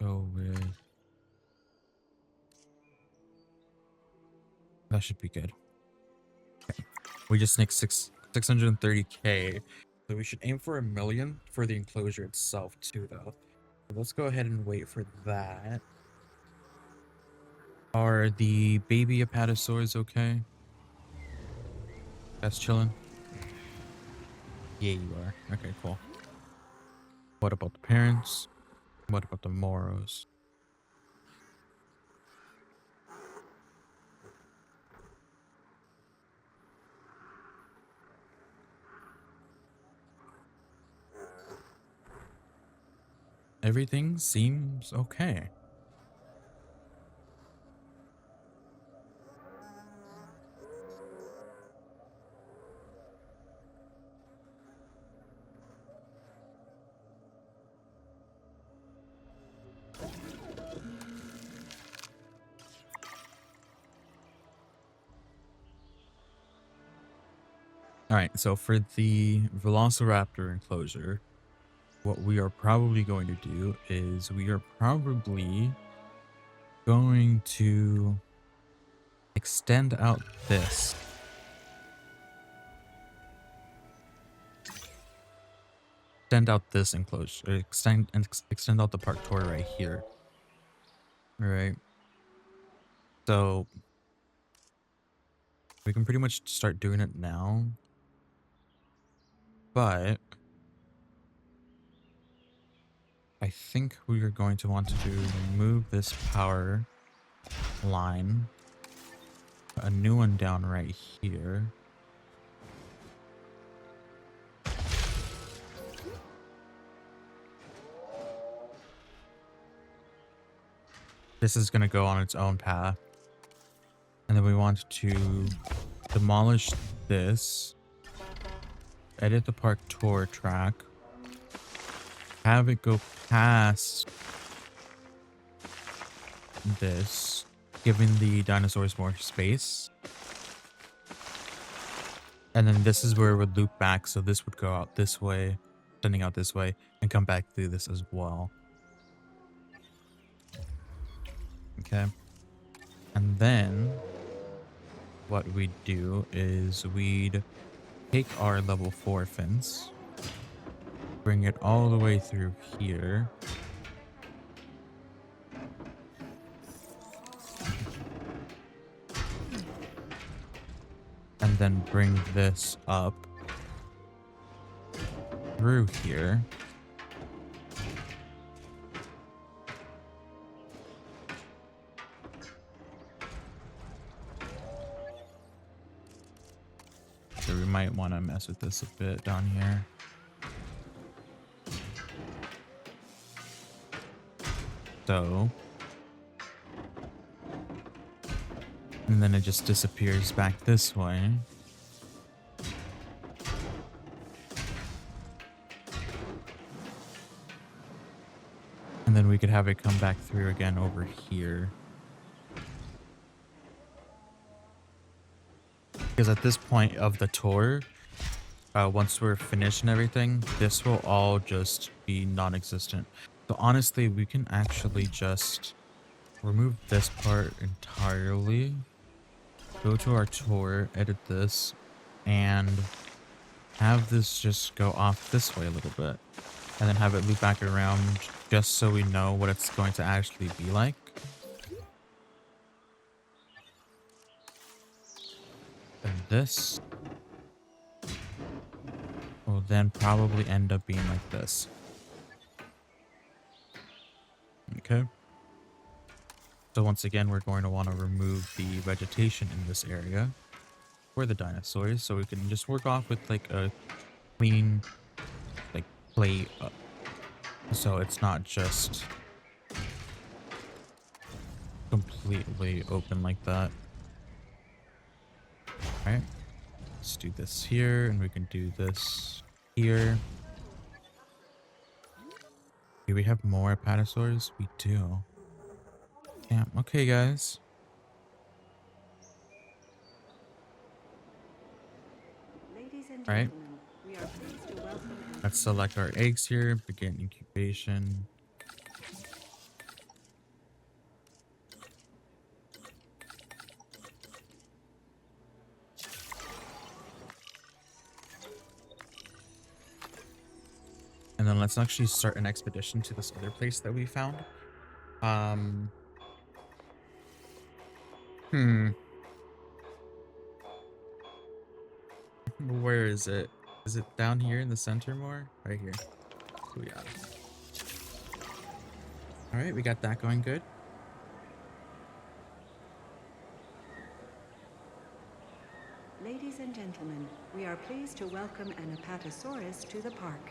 Go with, that should be good. We just nicked 630k. So we should aim for 1 million for the enclosure itself too though. So let's go ahead and wait for that. Are the baby apatosaurs okay? That's chilling. Yeah, you are. Okay, cool. What about the parents? What about the Moros? Everything seems okay. Alright, so for the Velociraptor enclosure, what we are probably going to do is we are probably going to extend out this. Extend out this enclosure. Extend out the park tour right here. Alright. So we can pretty much start doing it now. But I think we are going to want to remove this power line. Put a new one down right here. This is going to go on its own path. And then we want to demolish this. Edit the park tour track. Have it go past this, giving the dinosaurs more space. And then this is where it would loop back, so this would go out this way, sending out this way, and come back through this as well. Okay. And then what we'd do is we'd take our level 4 fence, bring it all the way through here. And then bring this up through here. So we might want to mess with this a bit down here. So, and then it just disappears back this way. And then we could have it come back through again over here. Because at this point of the tour, once we're finished and everything, this will all just be non-existent. So honestly, we can actually just remove this part entirely, go to our tour, edit this, and have this just go off this way a little bit. And then have it loop back around just so we know what it's going to actually be like. And this will then probably end up being like this. Okay. So once again, we're going to want to remove the vegetation in this area for the dinosaurs, so we can just work off with like a clean like plate, so it's not just completely open like that. Alright, let's do this here, and we can do this here. Do we have more apatosaurs? We do. Yeah, okay guys. Alright. Let's select our eggs here, begin incubation. And then let's actually start an expedition to this other place that we found. Where is it? Is it down here in the center more? Right here. Oh, yeah. Alright, we got that going good. Ladies and gentlemen, we are pleased to welcome an Apatosaurus to the park.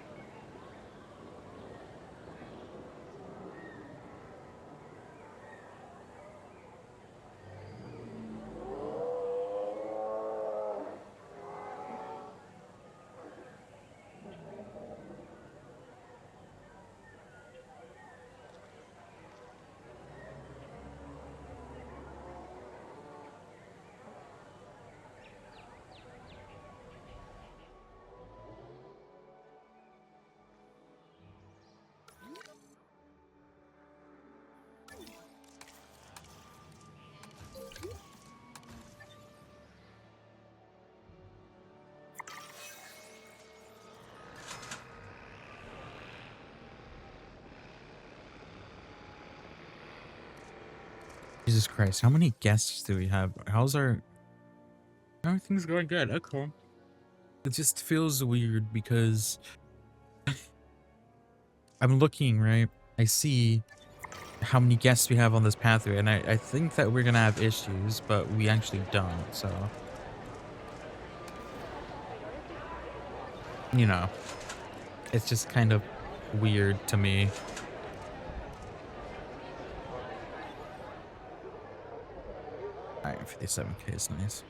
Jesus Christ, how many guests do we have? How's our... Everything's going good, okay. It just feels weird because... I'm looking, right? I see how many guests we have on this pathway, and I think that we're gonna have issues, but we actually don't, so. You know, it's just kind of weird to me. Alright, 57K is nice.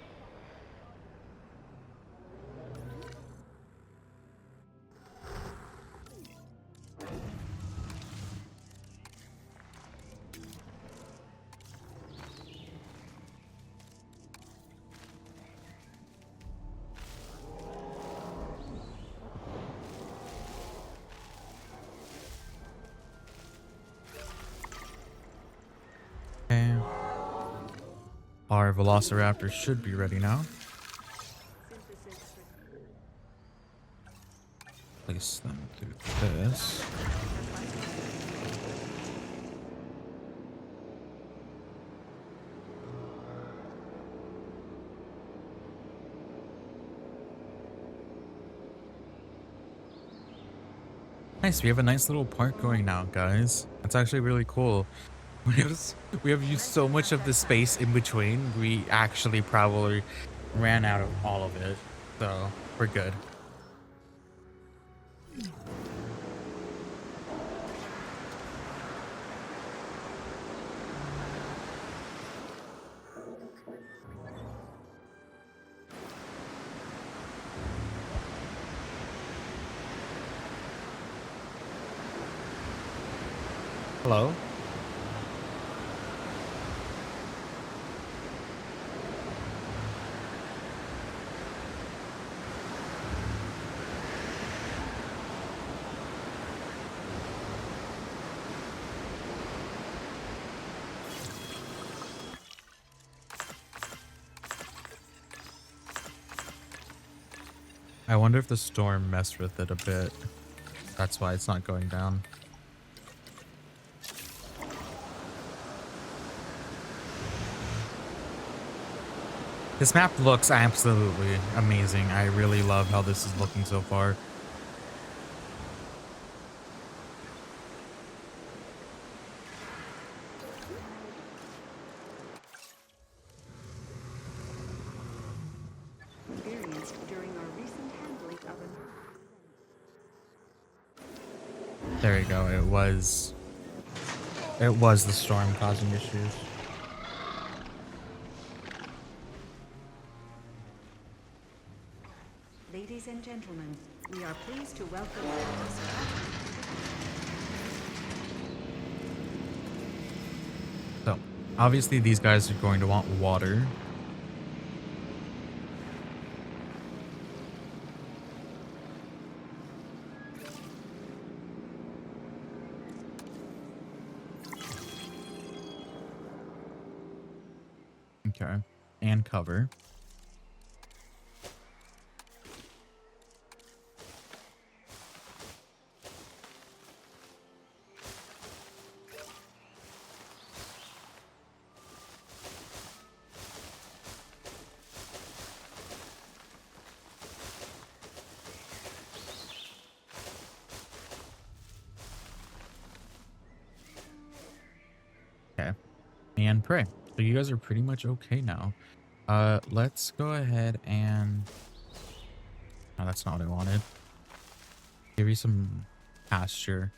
Okay. Our Velociraptor should be ready now. Place them through this. Nice, we have a nice little park going now, guys. That's actually really cool. We have used so much of the space in between, we actually probably ran out of all of it. So, we're good. Hello? I wonder if the storm messed with it a bit. That's why it's not going down. This map looks absolutely amazing. I really love how this is looking so far. Experienced during our recent handling of an There you go. It was the storm causing issues. Ladies and gentlemen, we are pleased to welcome So, obviously these guys are going to want water. Okay. And cover. Okay. And pray. So you guys are pretty much okay now. Let's go ahead and... No, that's not what I wanted. Give you some pasture.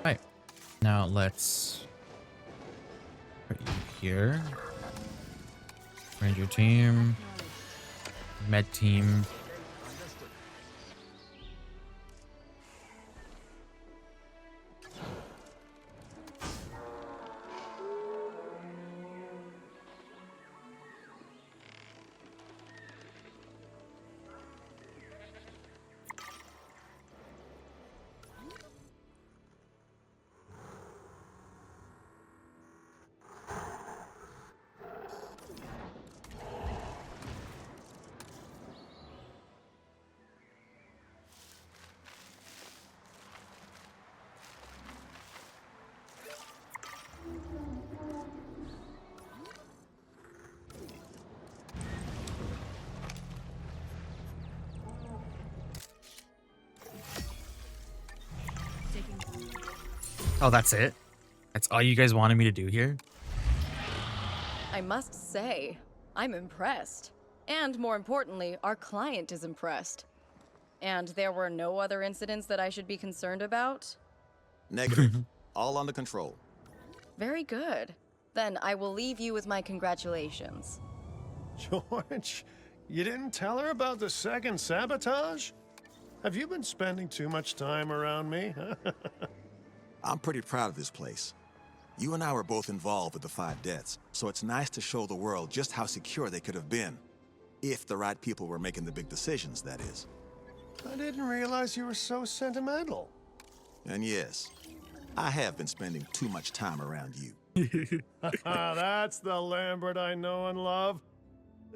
Right. Now let's put you here. Ranger team. Med team. Oh, that's it? That's all you guys wanted me to do here? I must say, I'm impressed. And more importantly, our client is impressed. And there were no other incidents that I should be concerned about? Negative. All under control. Very good. Then I will leave you with my congratulations. George, you didn't tell her about the second sabotage? Have you been spending too much time around me? I'm pretty proud of this place. You and I were both involved with the 5 deaths, so it's nice to show the world just how secure they could have been. If the right people were making the big decisions, that is. I didn't realize you were so sentimental. And yes, I have been spending too much time around you. That's the Lambert I know and love.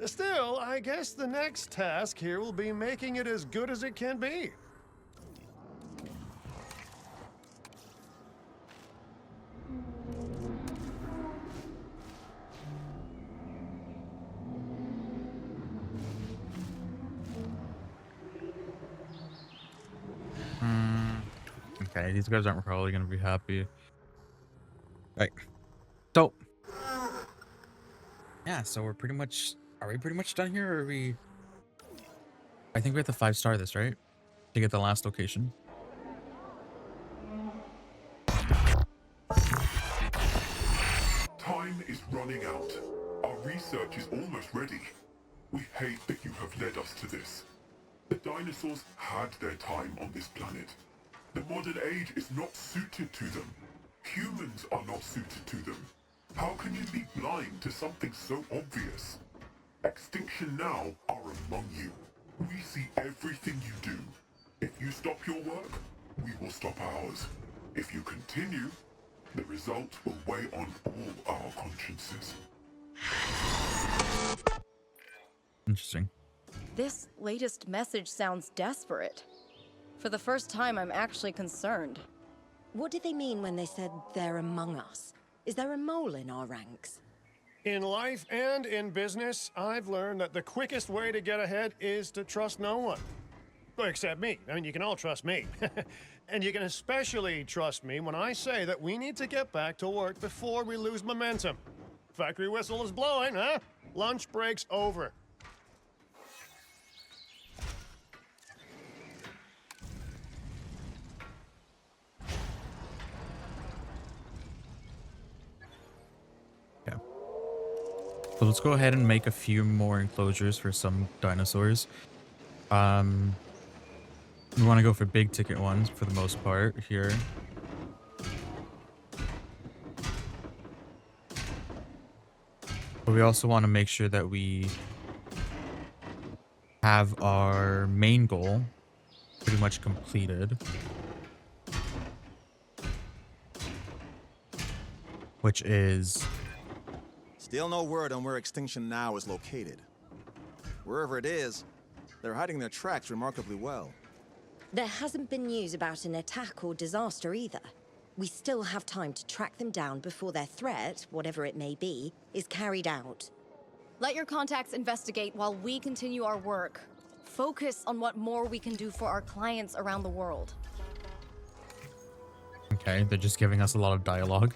Still, I guess the next task here will be making it as good as it can be. Okay, these guys aren't probably gonna be happy. Right. So yeah, so we're pretty much, are we pretty much done here, or are we? I think we have to 5-star this, right? To get the last location. Time is running out. Our research is almost ready. We hate that you have led us to this. The dinosaurs had their time on this planet. The modern age is not suited to them. Humans are not suited to them. How can you be blind to something so obvious? Extinction Now are among you. We see everything you do. If you stop your work, we will stop ours. If you continue, the result will weigh on all our consciences. Interesting. This latest message sounds desperate. For the first time, I'm actually concerned. What did they mean when they said they're among us? Is there a mole in our ranks? In life and in business, I've learned that the quickest way to get ahead is to trust no one. Well, except me. I mean, you can all trust me. And you can especially trust me when I say that we need to get back to work before we lose momentum. Factory whistle is blowing, huh? Lunch break's over. So let's go ahead and make a few more enclosures for some dinosaurs. We want to go for big ticket ones for the most part here. But we also want to make sure that we have our main goal pretty much completed, which is... Still no word on where Extinction Now is located. Wherever it is, they're hiding their tracks remarkably well. There hasn't been news about an attack or disaster either. We still have time to track them down before their threat, whatever it may be, is carried out. Let your contacts investigate while we continue our work. Focus on what more we can do for our clients around the world. Okay, they're just giving us a lot of dialogue.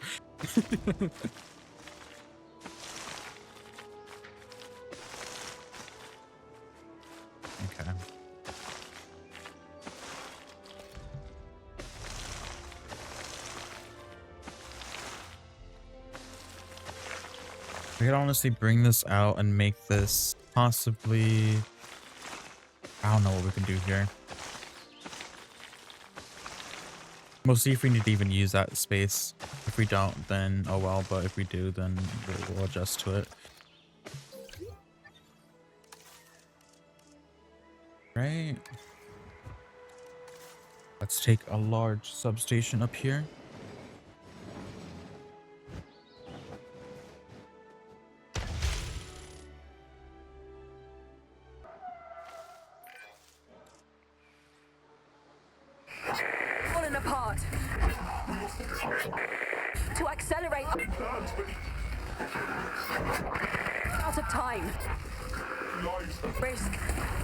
Okay. We could honestly bring this out and make this possibly... I don't know what we can do here. We'll see if we need to even use that space. If we don't, then oh well, but if we do, then we'll adjust to it. Right. Let's take a large substation up here. Falling apart. To accelerate. Out of time. Risk.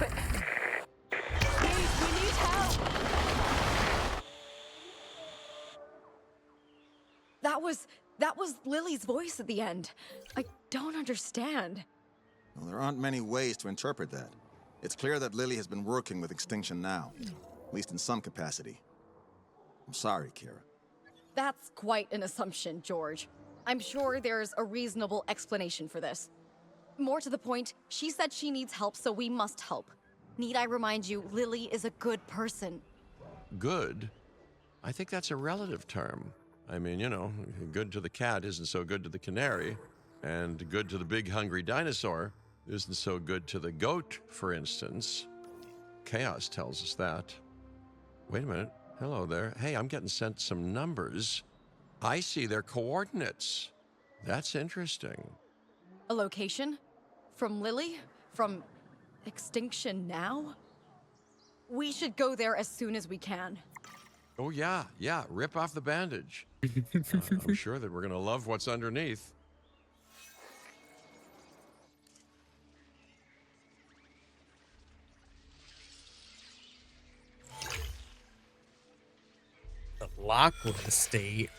But... Please, we need help. That was Lily's voice at the end. I don't understand. Well, there aren't many ways to interpret that. It's clear that Lily has been working with Extinction Now, at least in some capacity. I'm sorry, Kira. That's quite an assumption, George. I'm sure there's a reasonable explanation for this. More to the point, she said she needs help, so we must help. Need I remind you, Lily is a good person. Good? I think that's a relative term. I mean, you know, good to the cat isn't so good to the canary, and good to the big hungry dinosaur isn't so good to the goat, for instance. Chaos tells us that. Wait a minute. Hello there. Hey, I'm getting sent some numbers. I see their coordinates. That's interesting. A location? From Lily? From Extinction Now? We should go there as soon as we can. Oh, yeah, rip off the bandage. I'm sure that we're going to love what's underneath. The Lockwood Estate.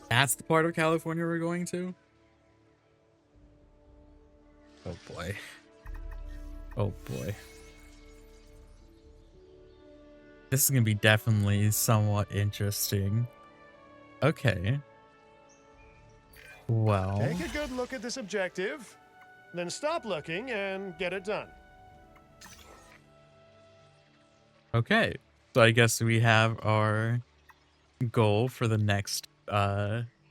That's the part of California we're going to? Oh boy. Oh boy. This is gonna be definitely somewhat interesting. Okay. Well. Take a good look at this objective, then stop looking and get it done. Okay. So I guess we have our goal for the next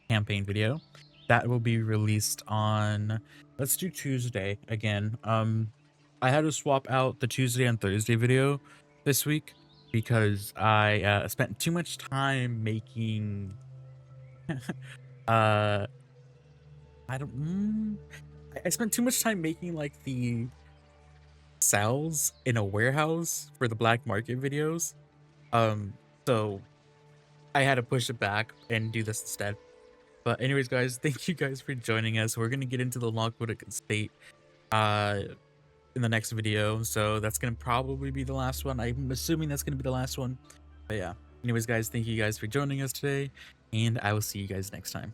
campaign video. That will be released on, let's do Tuesday again. I had to swap out the Tuesday and Thursday video this week because I spent too much time making I spent too much time making like the cells in a warehouse for the black market videos. So I had to push it back and do this instead. But anyways, guys, thank you guys for joining us. We're gonna get into the Lockwood Estate in the next video, so that's gonna probably be the last one. I'm assuming that's gonna be the last one. But yeah, anyways, guys, thank you guys for joining us today, and I will see you guys next time.